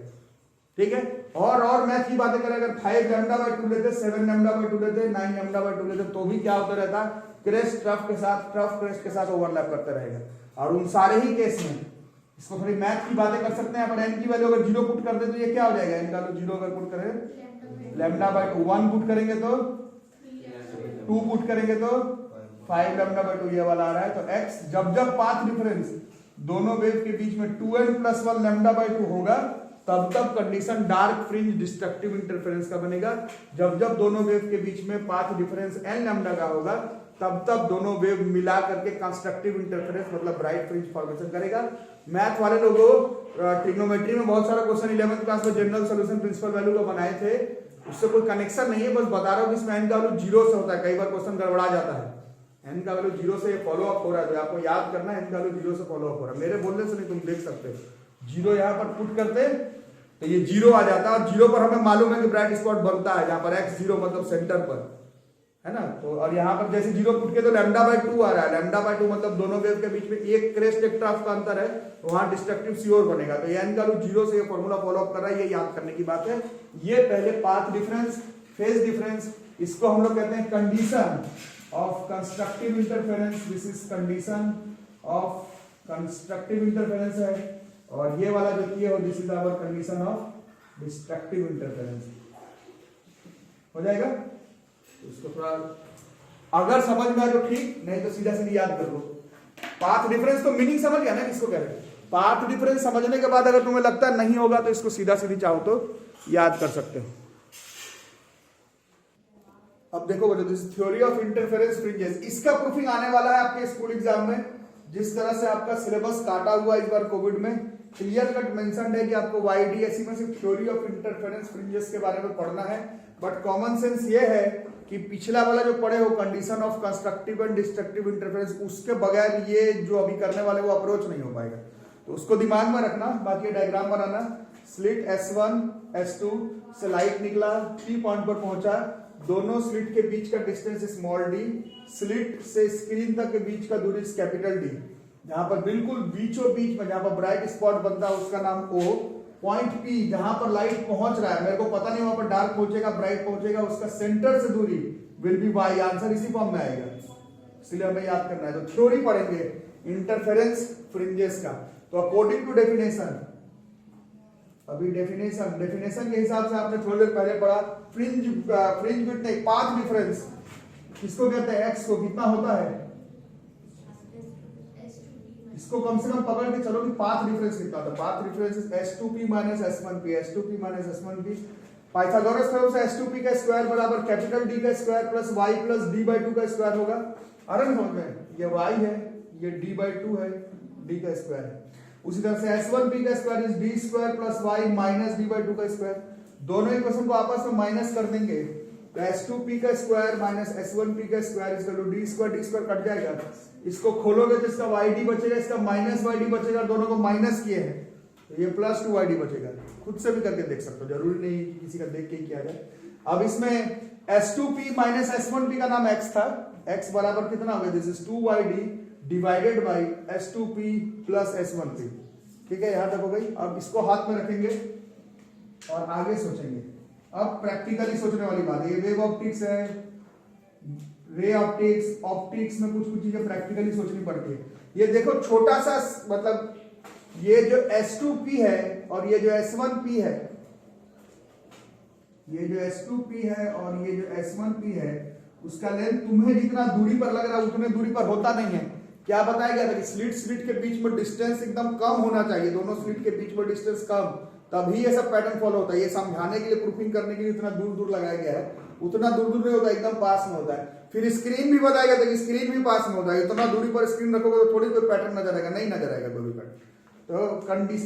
ठीक है, और मैथ की बातें करें, अगर 5 लैम्डा बाई 2 लेते, 7 लैम्डा बाई 2 लेते, 9 लैम्डा बाई 2 लेते, तो भी क्या होता रहता, क्रेस्ट ट्रफ के साथ, ट्रफ क्रेस्ट के साथ ओवरलैप करते रहेगा। और उन सारे ही केस में इसको थोड़ी मैथ की बातें कर सकते हैं, पर n की वैल्यू अगर 0 पुट कर दे तो ये क्या हो जाएगा, n का वैल्यू 0 अगर पुट करें, लैम्डा बाई 2, 1 पुट करेंगे तो 2 पुट करेंगे तो 5 लैम्डा बाई 2 ये वाला आ रहा है। तो x जब पाथ डिफरेंस दोनों वेव के बीच में 2n + 1 लैम्डा बाई 2 होगा, तब condition dark fringe destructive interference का बनेगा। जब दोनों वेव के बीच में पाथ डिफरेंस n लैम्डा का होगा, तब दोनों वेव मिला करके कंस्ट्रक्टिव इंटरफेरेंस मतलब ब्राइट फ्रिंज फॉर्मेशन करेगा। मैथ वाले लोगों ट्रिग्नोमेट्री में बहुत सारा क्वेश्चन 11th क्लास में जनरल सॉल्यूशन प्रिंसिपल वैल्यू का बनाए थे, उससे कोई कनेक्शन नहीं है, बस बता रहा हूं कि इसमें n का वैल्यू 0 से होता है, कई बार क्वेश्चन गड़बड़ा जाता है, n का वैल्यू 0 से फॉलो अप हो रहा है, तो आपको याद करना है n का वैल्यू 0 से फॉलो अप हो रहा है, मेरे बोलने से नहीं, तुम देख सकते हो 0 यहां पर पुट करते तो ये 0 आ जाता है, और 0 पर हमें मालूम है कि ब्राइट स्पॉट बनता है, जहां पर x 0 मतलब सेंटर पर है ना। तो और यहाँ पर जैसे 0 पुट के तो लैम्डा बाई 2 आ रहा है, लैम्डा बाई 2 मतलब दोनों वेव के बीच में एक क्रेस्ट एक ट्रफ का अंतर है, तो वहां डिस्ट्रक्टिव श्योर बनेगा। तो n का वैल्यू 0 से ये फॉर्मूला फॉलो अप कर रहा है, ये याद करने की बात है। ये पहले पाथ डिफरेंस, फेज डिफरेंस, इसको हम लोग कहते हैं condition of constructive interference, this is condition of constructive interference है, और ये वाला जो किए हो this is our condition of destructive interference. हो जाएगा? तो इसको थोड़ा अगर समझ में आए तो ठीक, नहीं तो सीधा सीधी याद कर लो। पाथ डिफरेंस तो मीनिंग समझ गया ना किसको कह रहे हैं। पाथ डिफरेंस समझने के बाद अगर तुम्हें लगता है नहीं होगा तो इसको सीधा सीधी चाहो तो याद कर सकते हो। अब देखो बच्चों, this theory of interference fringes, इसका प्रूफिंग आने वाला है आपके स्कूल एग्जाम में। जिस तरह से आपका सिलेबस काटा हुआ इस बार कोविड में, क्लियर कट मेंशन है कि आपको वाईडीएसई में सिर्फ थ्योरी ऑफ इंटरफेरेंस फ्रिंजेस के बारे में पढ़ना है। बट कॉमन सेंस ये है कि पिछला वाला जो पढ़े हो condition of constructive and destructive interference, उसके बगैर ये जो अभी करने वाले वो अप्रोच नहीं हो पाएगा। तो उसको दिमाग में रखना। बाकी डायग्राम बनाना, स्लिट S1 S2 से लाइट निकला, P पॉइंट पर पहुंचा, दोनों स्लिट के बीच का डिस्टेंस स्मॉल d, स्लिट से स्क्रीन तक के बीच का दूरी कैपिटल D, जहां पर बिल्कुल बीचों बीच में जहां पर ब्राइट स्पॉट बनता है उसका नाम O, पॉइंट P जहां पर लाइट पहुंच रहा है, मेरे को पता नहीं वहां पर डार्क पहुंचेगा ब्राइट पहुंचेगा, उसका सेंटर से दूरी विल बी y, आंसर इसी फॉर्म में आएगा, इसलिए हमें याद करना है। तो थ्योरी पढ़ेंगे इंटरफेरेंस फ्रिंजेस का। तो अकॉर्डिंग टू डेफिनेशन, अभी डेफिनेशन के हिसाब से आपने थोड़ी देर पहले पढ़ा, फ्रिंज विड्थ नहीं, पाथ डिफरेंस किसको कहते हैं, x को कितना होता है, इसको कम से कम पकड़ के चलो कि पाथ डिफरेंस कितना होता है। Path difference is S2p minus S1p, S2p minus S1p। Pythagoras theorem से S2p का स्क्वायर बराबर कैपिटल D का square plus y plus d/2 का स्क्वायर होगा। अरे समझ में, ये y है, ये d/2 है, d का स्क्वायर। उसी तरह से S1p का square is d square plus y minus d/2 का स्क्वायर। दोनों इक्वेशन को आपस में माइनस कर देंगे तो S2p का स्क्वायर माइनस S1p का square is equal to d square cut जाएगा। इसको खोलोगे तो इसका yd बचेगा, इसका माइनस yd बचेगा, दोनों को माइनस किए हैं तो ये प्लस 2yd बचेगा। खुद से भी करके देख सकते हो, जरूरी नहीं कि किसी का देख के ही किया जाए। अब इसमें S2p माइनस S1p का नाम x था, x बराबर कितना हो गया, this is 2yd divided by S2p plus S1p। ठीक है, यहां तक हो गई। अब इसको हाथ में रखेंगे और आगे सोचेंगे। अब प्रैक्टिकली सोचने वाली बात है, ये वेव ऑप्टिक्स है, रे ऑप्टिक्स, ऑप्टिक्स में कुछ चीजें प्रैक्टिकली सोचनी पड़ती है। ये देखो छोटा सा, मतलब ये जो S2p है और ये जो S1p है, ये जो S2p है और ये जो S1p है, उसका लेंथ तुम्हें जितना दूरी पर लग रहा है उतने दूरी पर होता नहीं है। क्या बताया गया था कि स्लिट के बीच में डिस्टेंस एकदम कम होना चाहिए, दोनों स्लिट के बीच में डिस्टेंस कम, तभी ये सब पैटर्न फॉलो होता है। ये समझाने के लिए, प्रूफिंग करने के लिए इतना दूर दूर लगाया गया है, उतना दूर दूर नहीं होता, एकदम पास में होता है। फिर स्क्रीन भी बताया गया था कि स्क्रीन भी पास में होता है, इतना दूरी पर स्क्रीन रखोगे तो थोड़ी कोई पैटर्न नजर आएगा, नहीं नजर आएगा कोई भी पैटर्न। तो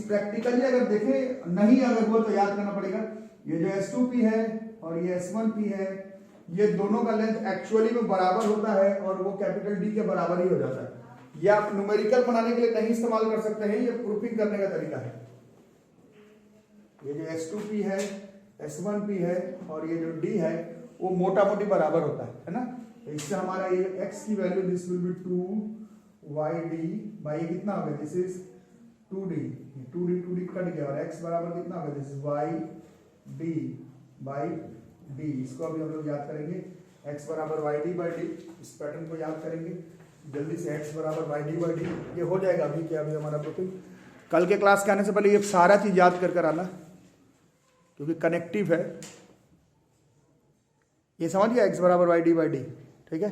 प्रैक्टिकली अगर देखें, नहीं अगर हुआ तो याद करना पड़ेगा, ये जो S2p है और ये S1p है, ये दोनों का लेंथ एक्चुअली में बराबर होता है और वो कैपिटल D के बराबर ही हो जाता है। ये आप न्यूमेरिकल बनाने के लिए नहीं इस्तेमाल कर सकते हैं, ये प्रूफिंग करने का तरीका है। ये जो S2p है, S1p है और ये जो D है वो मोटा मोटी बराबर होता है ना। तो इससे हमारा ये x की value this will be 2yd by कितना हो गया, दिस इज 2d कट गया और x बराबर कितना हो गया, this is yd by d। इसको अभी हम लोग याद करेंगे, x बराबर yd बाई d, इस पैटर्न को याद करेंगे जल्दी से, x बराबर yd बाई d, ये हो जाएगा अभी क्या, अभी हमारा प्रूफिंग। कल के क्लास के आने से पहले ये सारा चीज याद कर कर आना क्योंकि कनेक्टिव है। ये समझ गया, x बराबर yd बाई d, ठीक है।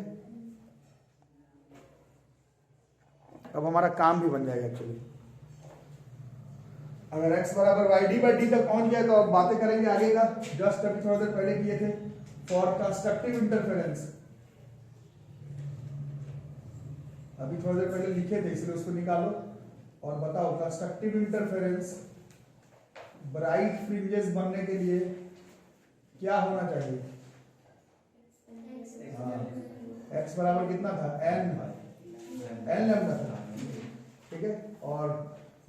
अब हमारा काम भी बन जाएगा एक्चुअली। अगर x बराबर yd बाई d तक पहुंच गया तो अब बातें करेंगे आगे का। जस्ट अभी थोड़ा देर पहले किए थे फॉर कंस्ट्रक्टिव इंटरफेरेंस, अभी थोड़ी देर पहले लिखे थे इसलिए उसको निकालो और बताओ कंस्ट्रक्टिव इंटरफेरेंस ब्राइट फ्रिंजेस बनने के लिए क्या होना चाहिए। x बराबर कितना था, n लैम्डा था, ठीक है। और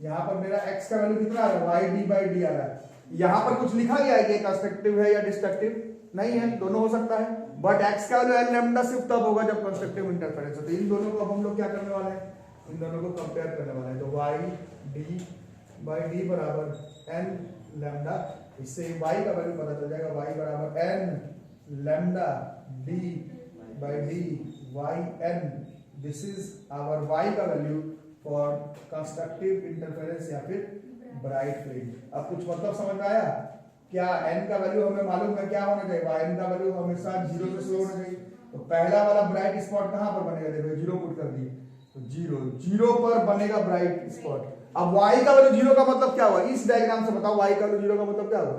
यहाँ पर मेरा x का वैल्यू कितना आ रहा है, yd बाई d आ रहा है। यहाँ पर कुछ लिखा गया है कि कंस्ट्रक्टिव है या डिस्ट्रक्टिव, नहीं है, दोनों हो सकता है। बट x का वैल्यू n लैम्डा सिर्फ तब होगा जब कंस्ट्रक्टिव इंटरफेरेंस हो। तो इन दोनों को अब हम लोग क्या करने वाले हैं, इन दोनों को कंपेयर करने वाले हैं। तो yd बाई d बराबर n लैम्डा, इससे y का वैल्यू पता चल जाएगा, y बराबर n lambda d by D Y N, this is our Y का वैल्यू फॉर कंस्ट्रक्टिव इंटरफेरेंस या फिर ब्राइट फ्रिंज। अब कुछ मतलब समझ में आया? क्या n का वैल्यू हमें मालूम है क्या होना चाहिए? n का वैल्यू हमेशा 0 से शुरू होना चाहिए। तो पहला वाला ब्राइट स्पॉट कहां पर बनेगा? देखो 0 पुट कर दिए तो 0 पर बनेगा ब्राइट स्पॉट। अब y का वैल्यू 0 का मतलब क्या हुआ? इस डायग्राम से बताओ y का वैल्यू 0 का मतलब क्या हुआ?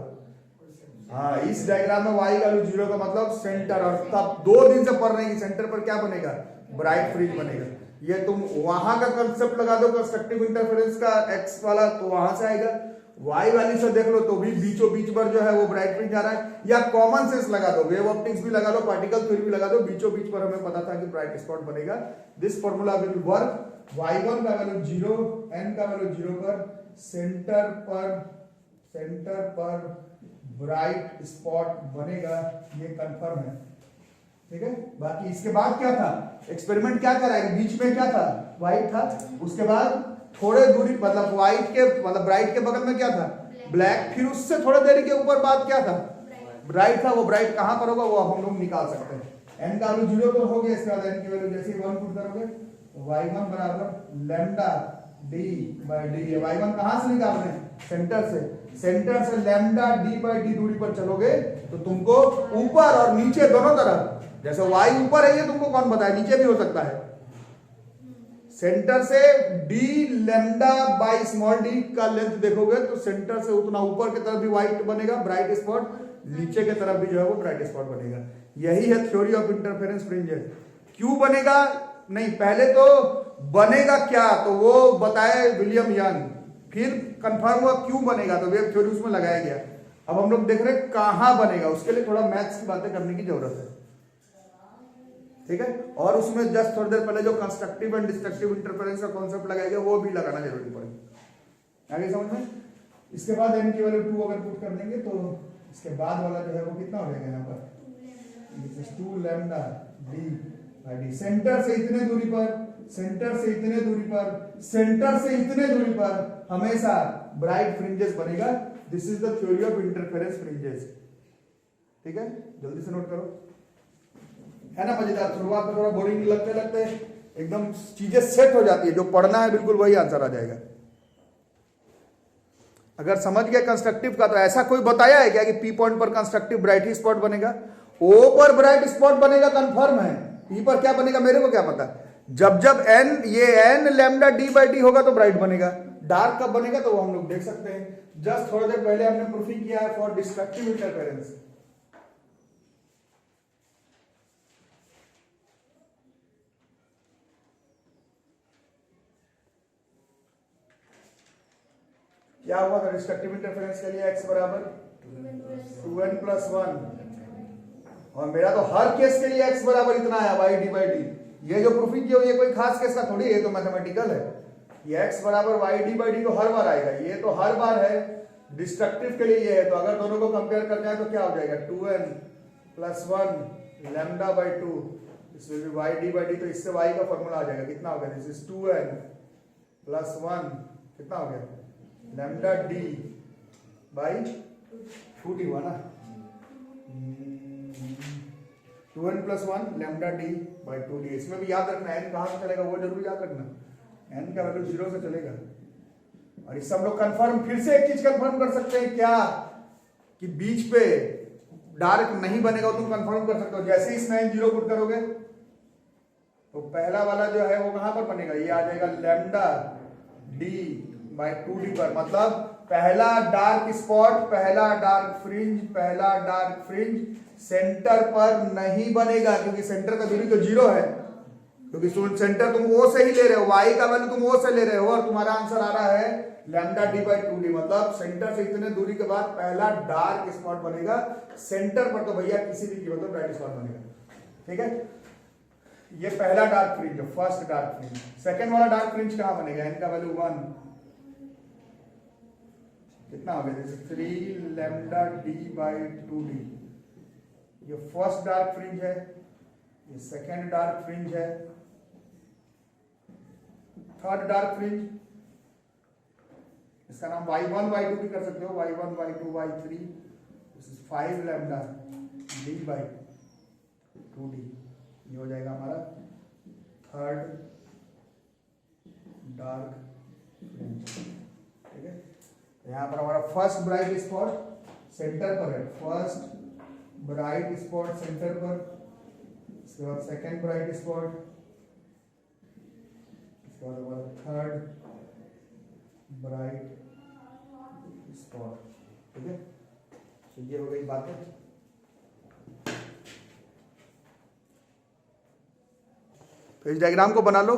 हाँ, इस डायग्राम में y का वैल्यू 0 का मतलब सेंटर, और तब 2 दिन से पढ़ रहे हैं कि सेंटर पर क्या बनेगा? ब्राइट फ्रिंज बनेगा। ये तुम वहां का कंसेप्ट लगा दो कंस्ट्रक्टिव इंटरफेरेंस का x वाला, तो वहां से आएगा। y वैल्यू से देख लो तो भी बीचों बीच पर जो है वो ब्राइट फ्रिंज आ रहा है। या कॉमन सेंस लगा दो, वेव ऑप्टिक्स भी लगा लो, पार्टिकल थ्योरी भी लगा दो, बीचों बीच पर हमें पता था कि ब्राइट स्पॉट बनेगा। This formula will work. y1 का वैल्यू 0, n का वैल्यू 0 पर सेंटर पर ब्राइट स्पॉट बनेगा, ये कंफर्म है। ठीक है, बाकी इसके बाद क्या था? एक्सपेरिमेंट क्या कराएंगे? बीच में क्या था? व्हाइट था। उसके बाद थोड़े दूरी मतलब व्हाइट के मतलब ब्राइट के बगल में क्या था? ब्लैक। फिर उससे थोड़े देरी के ऊपर बाद क्या था? ब्राइट था। वो ब्राइट कहां पर होगा वो अब हम लोग निकाल सकते हैं। n का वैल्यू 0 तो हो गया। इसके बाद n की वैल्यू जैसे ही 1 पुट करोगे तो y1 बराबर lambda d by D. y1 कहां से निकाल रहे हैं? सेंटर से लैम्डा d बाय डी दूरी पर चलोगे तो तुमको ऊपर और नीचे दोनों तरफ, जैसे y ऊपर है ये तुमको कौन बताया, नीचे भी हो सकता है। सेंटर से d lambda by small d का लेंथ देखोगे तो सेंटर से उतना ऊपर की तरफ भी व्हाइट बनेगा ब्राइट स्पॉट, नीचे की तरफ भी जो है वो ब्राइट स्पॉट बनेगा। यही है थ्योरी ऑफ इंटरफेरेंस फ्रिंजेस। क्यों बनेगा? नहीं, पहले तो बनेगा क्या तो वो बताए विलियम यंग, फिर कंफर्म हुआ क्यों बनेगा तो वेव थ्योरी उसमें लगाया गया। अब हम लोग देख रहे हैं कहां बनेगा, उसके लिए थोड़ा मैथ्स की बातें करने की जरूरत है। ठीक है, और उसमें जस्ट थोड़ी देर पहले जो कंस्ट्रक्टिव एंड डिस्ट्रक्टिव इंटरफेरेंस का कॉन्सेप्ट लगाया गया वो भी लगाना जरूरी पड़ेगा। आगे समझ में? इसके बाद n की वैल्यू 2 अगर पुट कर देंगे तो इसके बाद वाला जो है वो कितना हो जाएगा? यहाँ पर 2 lambda d by D. Centre से इतने दूरी पर हमेशा ब्राइट फ्रिंजेस बनेगा। This is the theory of interference fringes. ठीक है, जल्दी से नोट करो। है ना मजेदार? शुरुआत में थोड़ा बोरिंग लगते एकदम चीजें सेट हो जाती है, जो पढ़ना है बिल्कुल वही आंसर आ जाएगा। अगर समझ गया कंस्ट्रक्टिव का तो ऐसा कोई बताया है क्या कि पी पॉइंट पर कंस्ट्रक्टिव ब्राइट स्पॉट बनेगा? ओ पर ब्राइट स्पॉट बनेगा कंफर्म है। पी पर क्या बनेगा मेरे को क्या पता। जब N lambda D by D होगा तो ब्राइट बनेगा। डार्क कब बनेगा तो वो हम लोग देख सकते हैं। जस्ट थोड़ी देर पहले हमने प्रूफ किया है फॉर डिस्ट्रक्टिव इंटरफेरेंस। क्या हुआ था डिस्ट्रक्टिव इंटरफेरेंस के लिए? x बराबर 2n प्लस 1, और मेरा तो हर केस के लिए x बराबर इतना आया y डी बाई डी। ये जो प्रूफिंग किया ये कोई खास केस का थोड़ी है, ये तो मैथमेटिकल है। ये x बराबर y डी बाई डी तो हर बार आएगा, ये तो हर बार है। डिस्ट्रक्टिव के लिए ये है, तो अगर दोनों को कंपेयर करना है तो क्या हो जाएगा? 2n plus 1 lambda by 2, this will be y D by D. तो इससे y का फॉर्मूला आ जाएगा, कितना हो गया? दिस इज 2n प्लस 1, कितना हो गया? लैम्डा डी बाई 2d हुआ ना। 2n plus 1 lambda D by 2d। इसमें भी याद रखना n कहां से चलेगा वो जरूर याद रखना। n का वैल्यू 0 से चलेगा। और इससे हम लोग कंफर्म, फिर से एक चीज कंफर्म कर सकते हैं क्या कि बीच पे डार्क नहीं बनेगा, तुम कंफर्म कर सकते हो। जैसे इसमें n 0 पुट करोगे तो पहला वाला जो है वो कहां पर बनेगा? ये आ जाएगा लैम्डा डी बाय 2d पर। मतलब पहला डार्क स्पॉट, पहला डार्क फ्रिंज सेंटर पर नहीं बनेगा, क्योंकि सेंटर का दूरी तो 0 है। क्योंकि सेंटर तुम O से ही ले रहे हो, y का वैल्यू तुम O से ले रहे हो, और तुम्हारा आंसर आ रहा है लैम्डा डी बाई 2d। मतलब सेंटर से इतने दूरी के बाद पहला डार्क स्पॉट बनेगा सेंटर पर, तो भैया किसी भी कीमत पर ब्राइट स्पॉट बनेगा। ठीक है, ये पहला dark fringe, first dark fringe. Second वाला डार्क फ्रिंज कहां बनेगा? n का वैल्यू 1, कितना हो गया? 3 लैम्डा डी बाई 2d। ये फर्स्ट डार्क फ्रिंज है, ये सेकेंड डार्क फ्रिंज है। थर्ड डार्क फ्रिंज, इसका नाम y1 y2 भी कर सकते हो, y1 y2 y3। This is 5 lambda D by 2d। ये हो जाएगा हमारा थर्ड डार्क फ्रिंज। ठीक है, यहाँ पर हमारा फर्स्ट ब्राइट स्पॉट सेंटर पर है, फर्स्ट ब्राइट स्पॉट सेंटर पर, इसके बाद सेकेंड ब्राइट स्पॉट, इसके बाद हमारा थर्ड ब्राइट स्पॉट। ठीक है, तो ये हो गई बातें। तो इस डायग्राम को बना लो।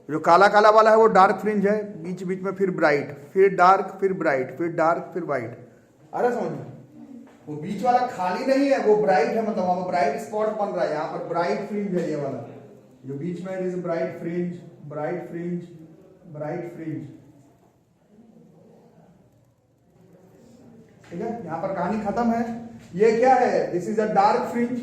जो काला काला वाला है वो डार्क फ्रिंज है, बीच बीच में फिर ब्राइट, फिर डार्क, फिर ब्राइट, फिर डार्क, फिर व्हाइट। आ रहा समझ में? वो बीच वाला खाली नहीं है, वो ब्राइट है, मतलब वहां पर ब्राइट स्पॉट बन रहा है। यहाँ पर ब्राइट फ्रिंज है ये वाला, जो बीच में है, bright fringe, bright fringe, bright fringe. ठीक है, यहाँ पर कहानी खत्म है। ये क्या है? This is a dark fringe.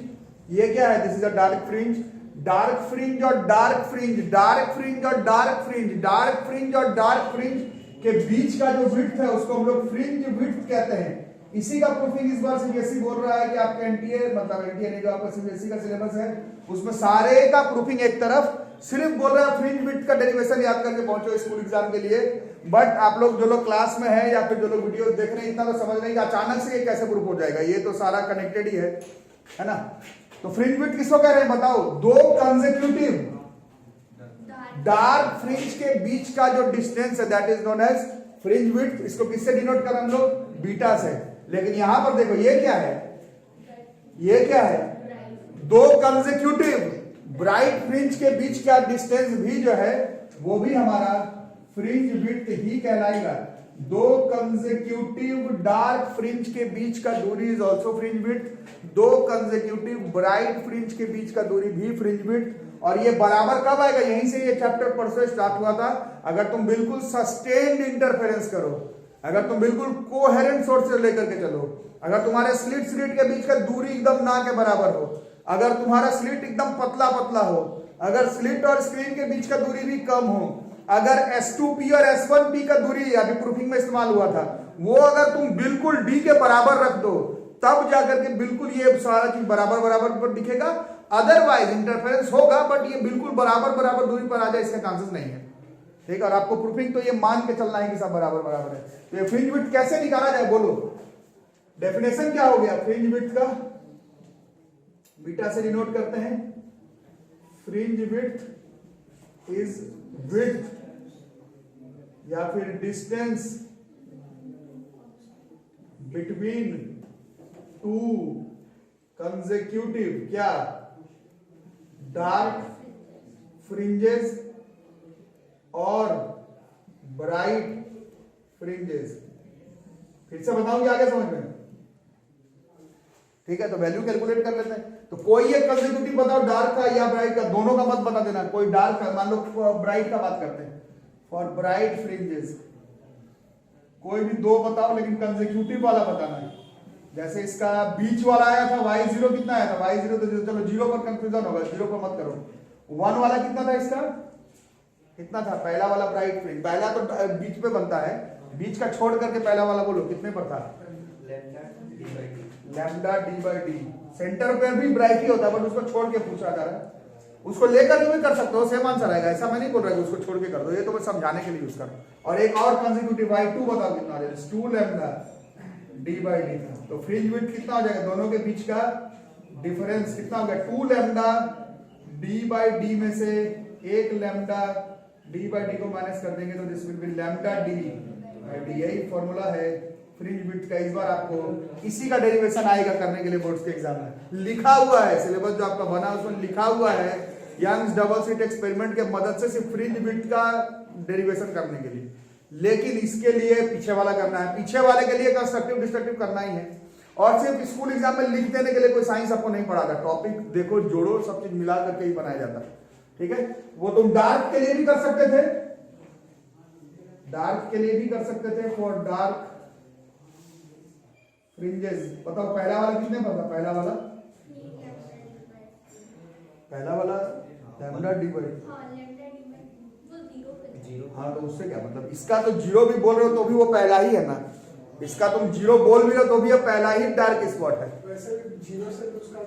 ये क्या है? This is a dark fringe. Dark fringe और डार्क फ्रिंज, डार्क फ्रिंज और डार्क फ्रिंज, डार्क फ्रिंज और डार्क फ्रिंज के बीच का जो विड्थ है उसको हम लोग फ्रिंज विड्थ कहते हैं। इसी का प्रूफिंग इस बार सीबीएसई बोल रहा है कि आपके एनटीए, मतलब एनटीए नहीं, जो आपका सीबीएसई का सिलेबस है उसमें सारे का प्रूफिंग एक तरफ, सिर्फ बोल रहा है फ्रिंज विड्थ का डेरिवेशन याद करके पहुंचो स्कूल एग्जाम के लिए। बट आप लोग जो लोग क्लास में है या फिर जो लोग वीडियो देख रहे हैं, इतना तो समझ रहे हैं कि अचानक से ये कैसे प्रूफ हो जाएगा, ये तो सारा कनेक्टेड ही है ना। तो फ्रिंज विड्थ किसको कह रहे हैं बताओ? दो कंसेक्यूटिव डार्क फ्रिंज के बीच का जो डिस्टेंस है that is known as fringe width. इसको किससे डिनोट कर हम लोग? बीटा से। लेकिन यहां पर देखो ये क्या है? ये क्या है? दो कंसेक्यूटिव ब्राइट फ्रिंज के बीच का डिस्टेंस भी जो है वो भी हमारा फ्रिंज विड्थ ही कहलाएगा। दो कंसेक्यूटिव डार्क फ्रिंज के बीच का दूरी इज ऑल्सो फ्रिंज विड्थ। दो कंसेक्यूटिव ब्राइट फ्रिंज के बीच का दूरी भी फ्रिंज विड्थ। और ये बराबर कब आएगा? यहीं से ये चैप्टर परसों स्टार्ट हुआ था। अगर तुम बिल्कुल सस्टेन्ड इंटरफेरेंस करो, अगर तुम बिल्कुल कोहेरेंट सोर्स से लेकर के चलो, अगर तुम्हारे स्लिट के बीच का दूरी एकदम ना के बराबर हो, अगर तुम्हारा स्लिट एकदम पतला पतला हो, अगर स्लिट और स्क्रीन के बीच का दूरी भी कम हो, अगर S2P और S1P का दूरी अभी प्रूफिंग में इस्तेमाल हुआ था, वो अगर तुम बिल्कुल D के बराबर रख दो, तब जाकर के बिल्कुल ये सारा चीज बराबर बराबर पर दिखेगा। अदरवाइज इंटरफेरेंस होगा, बट ये बिल्कुल बराबर बराबर दूरी पर आ जाए इसका चांसेस नहीं है। ठीक है, और आपको प्रूफिंग तो ये मान के चलना है कि सब बराबर बराबर है। तो ये फ्रिंज विड्थ कैसे निकाला जाए बोलो? डेफिनेशन क्या हो गया फ्रिंज विड्थ का? बीटा से डिनोट करते हैं। फ्रिंज विड्थ इज विड्थ या फिर डिस्टेंस बिटवीन टू कंसेक्यूटिव क्या डार्क फ्रिंजेस और ब्राइट फ्रिंजेस। फिर से बताऊंगी आगे समझ में। ठीक है, तो वैल्यू कैलकुलेट कर लेते हैं। तो कोई एक कंसेक्यूटिव बताओ, डार्क का या ब्राइट का, दोनों का मत बता देना। कोई डार्क का, मान लो ब्राइट का बात करते हैं, फॉर ब्राइट फ्रिंजेस कोई भी दो बताओ, लेकिन कंसेक्यूटिव वाला बताना है। जैसे इसका बीच वाला आया था y0 कितना आया था? y0 तो चलो 0 पर कंफ्यूजन होगा, 0 पर मत करो। 1 वाला कितना था इसका? कितना था? पहला वाला ब्राइट फ्रिंज, पहला तो बीच पे बनता है, बीच का छोड़ करके पहला वाला बोलो कितने पर था? Lambda D by D. Centre पे भी ब्राइट ही होता है, बट उसको छोड़ के पूछा जा रहा है। उसको लेकर भी कर सकते हो, सेम आंसर आएगा। ऐसा मैं नहीं बोल रहा कि उसको छोड़ के कर दो, ये तो मैं समझाने के लिए यूज कर रहा हूं। और एक और कंसेक्यूटिव y2 बताओ कितना आ जाएगा? 2 लैम्डा डी बाई डी था। तो फ्रिंज विड्थ कितना हो जाएगा? दोनों के बीच का डिफरेंस कितना हो गया? 2 लैम्डा डी बाई डी में से 1 लैम्डा डी बाई डी को माइनस कर देंगे तो this will be lambda D by D. यही फॉर्मूला है फ्रिंज विड्थ का। इस बार आपको इसी का डेरिवेशन आएगा करने के लिए बोर्ड्स के एग्जाम में। लिखा हुआ है सिलेबस जो आपका बना उसमें लिखा हुआ है यंग्स डबल स्लिट एक्सपेरिमेंट के मदद से सिर्फ फ्रिंज विड्थ का डेरिवेशन करने के लिए। लेकिन इसके लिए पीछे वाला करना है, पीछे वाले के लिए कंस्ट्रक्टिव डिस्ट्रक्टिव करना ही है। और सिर्फ स्कूल एग्जाम में लिख देने के लिए कोई साइंस आपको नहीं पढ़ाता। टॉपिक देखो, जोड़ो, सब चीज मिला करके ही बनाया जाता है। ठीक है, वो तुम डार्क के लिए भी कर सकते थे, डार्क के लिए भी कर सकते थे। फॉर डार्क फ्रिंजेस बताओ पहला वाला कितने पर था? पहला वाला लैम्डा डी बाई। हाँ, तो उससे क्या मतलब? इसका तो 0 भी बोल रहे हो तो भी वो पहला ही है ना। इसका तुम 0 बोल भी रहे हो तो भी ये पहला ही डार्क स्पॉट है। वैसे 0 से उसका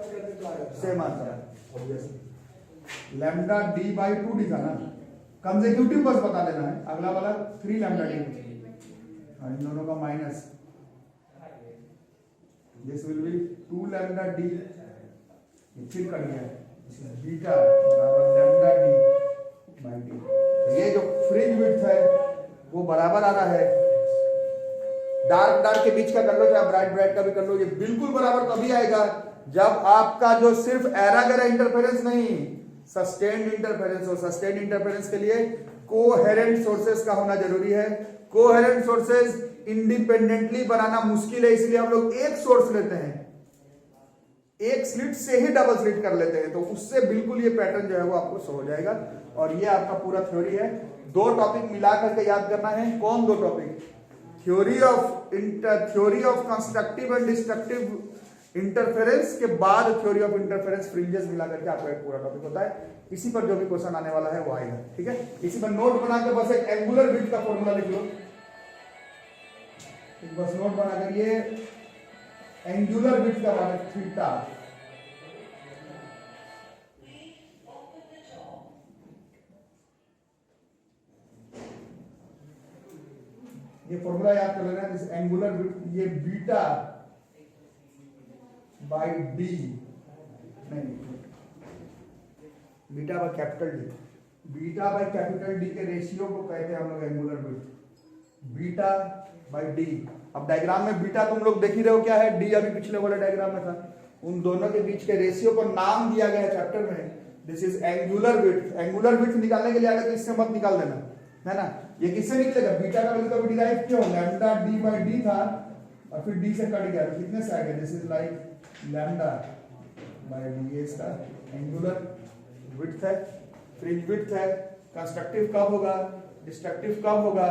सेम आंसर है। लैम्डा डी बाई 2d था ना, कंसेक्यूटिव बस बता देना है, अगला वाला 3 लैम्डा डी, इन दोनों का minus, this will be 2 lambda D, फिर कर गया बीटा बराबर लैम्डा डी बाई डी। ये जो फ्रिंज विड्थ है वो बराबर आ रहा है, डार्क डार्क के बीच का कर लो चाहे ब्राइट ब्राइट का भी कर लो, ये बिल्कुल बराबर तभी आएगा जब आपका जो सिर्फ एरागेरा इंटरफेरेंस नहीं, सस्टेन्ड इंटरफेरेंस हो। सस्टेन्ड इंटरफेरेंस के लिए कोहेरेंट सोर्सेस का होना जरूरी है। कोहेरेंट सोर्सेस इंडिपेंडेंटली बनाना मुश्किल है, इसलिए हम लोग एक सोर्स लेते हैं, एक स्लिट से ही डबल स्लिट कर लेते हैं, तो उससे बिल्कुल ये पैटर्न जो है वो आपको शो हो जाएगा। और ये आपका पूरा थ्योरी है। 2 टॉपिक मिला करके याद करना है। कौन 2 topic? Theory of constructive and destructive interference के बाद थ्योरी ऑफ इंटरफेरेंस फ्रिंजेस मिला करके आपका एक पूरा टॉपिक होता है। इसी पर जो भी क्वेश्चन आने वाला है वो आएगा, ठीक है। इसी पर नोट बना के बस एक एंगुलर विड्थ का फॉर्मूला लिख लो, बस नोट बना कर ये एंगुलर विड्थ का मतलब थीटा, ये फॉर्मूला याद कर लेना। दिस एंगुलर विड्थ, ये बीटा बाई डी, नहीं beta by capital D, beta by capital D के रेशियो को कहते हैं हम लोग angular width, beta by D. अब डायग्राम में बीटा तुम लोग देख ही रहे हो क्या है, डी अभी पिछले वाले डायग्राम में था। उन दोनों के बीच के रेशियो को नाम दिया गया है चैप्टर में, this is angular width. Angular width निकालने के लिए आगे तो इससे मत निकाल देना, है ना। ये किससे निकलेगा? बीटा का वैल्यू कभी डिराइव क्यों? लैम्डा डी बाई डी था और फिर डी से कट गया तो कितने से आ गया? This is like lambda by D. ये इसका एंगुलर विड्थ है, फ्रिंज विड्थ है। कंस्ट्रक्टिव कब होगा, डिस्ट्रक्टिव कब होगा,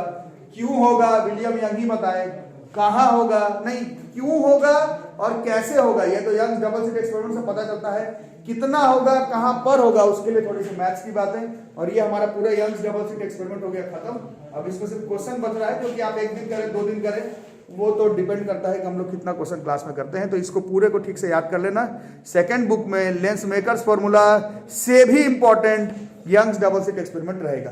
क्यों होगा, विलियम यंग ही बताए। कहां होगा नहीं, क्यों होगा और कैसे होगा, ये तो यंग्स डबल स्लिट एक्सपेरिमेंट से पता चलता है। कितना होगा, कहां पर होगा, उसके लिए थोड़ी सी मैथ्स की बातें। और ये हमारा पूरा यंग्स डबल स्लिट एक्सपेरिमेंट हो गया खत्म। अब इसमें सिर्फ क्वेश्चन बच रहा है, क्योंकि आप 1 दिन करें 2 दिन करें वो तो डिपेंड करता है कि हम लोग कितना क्वेश्चन क्लास में करते हैं। तो इसको पूरे को ठीक से याद कर लेना। सेकंड बुक में लेंस मेकर्स फॉर्मूला से भी important Young's double slit experiment रहेगा।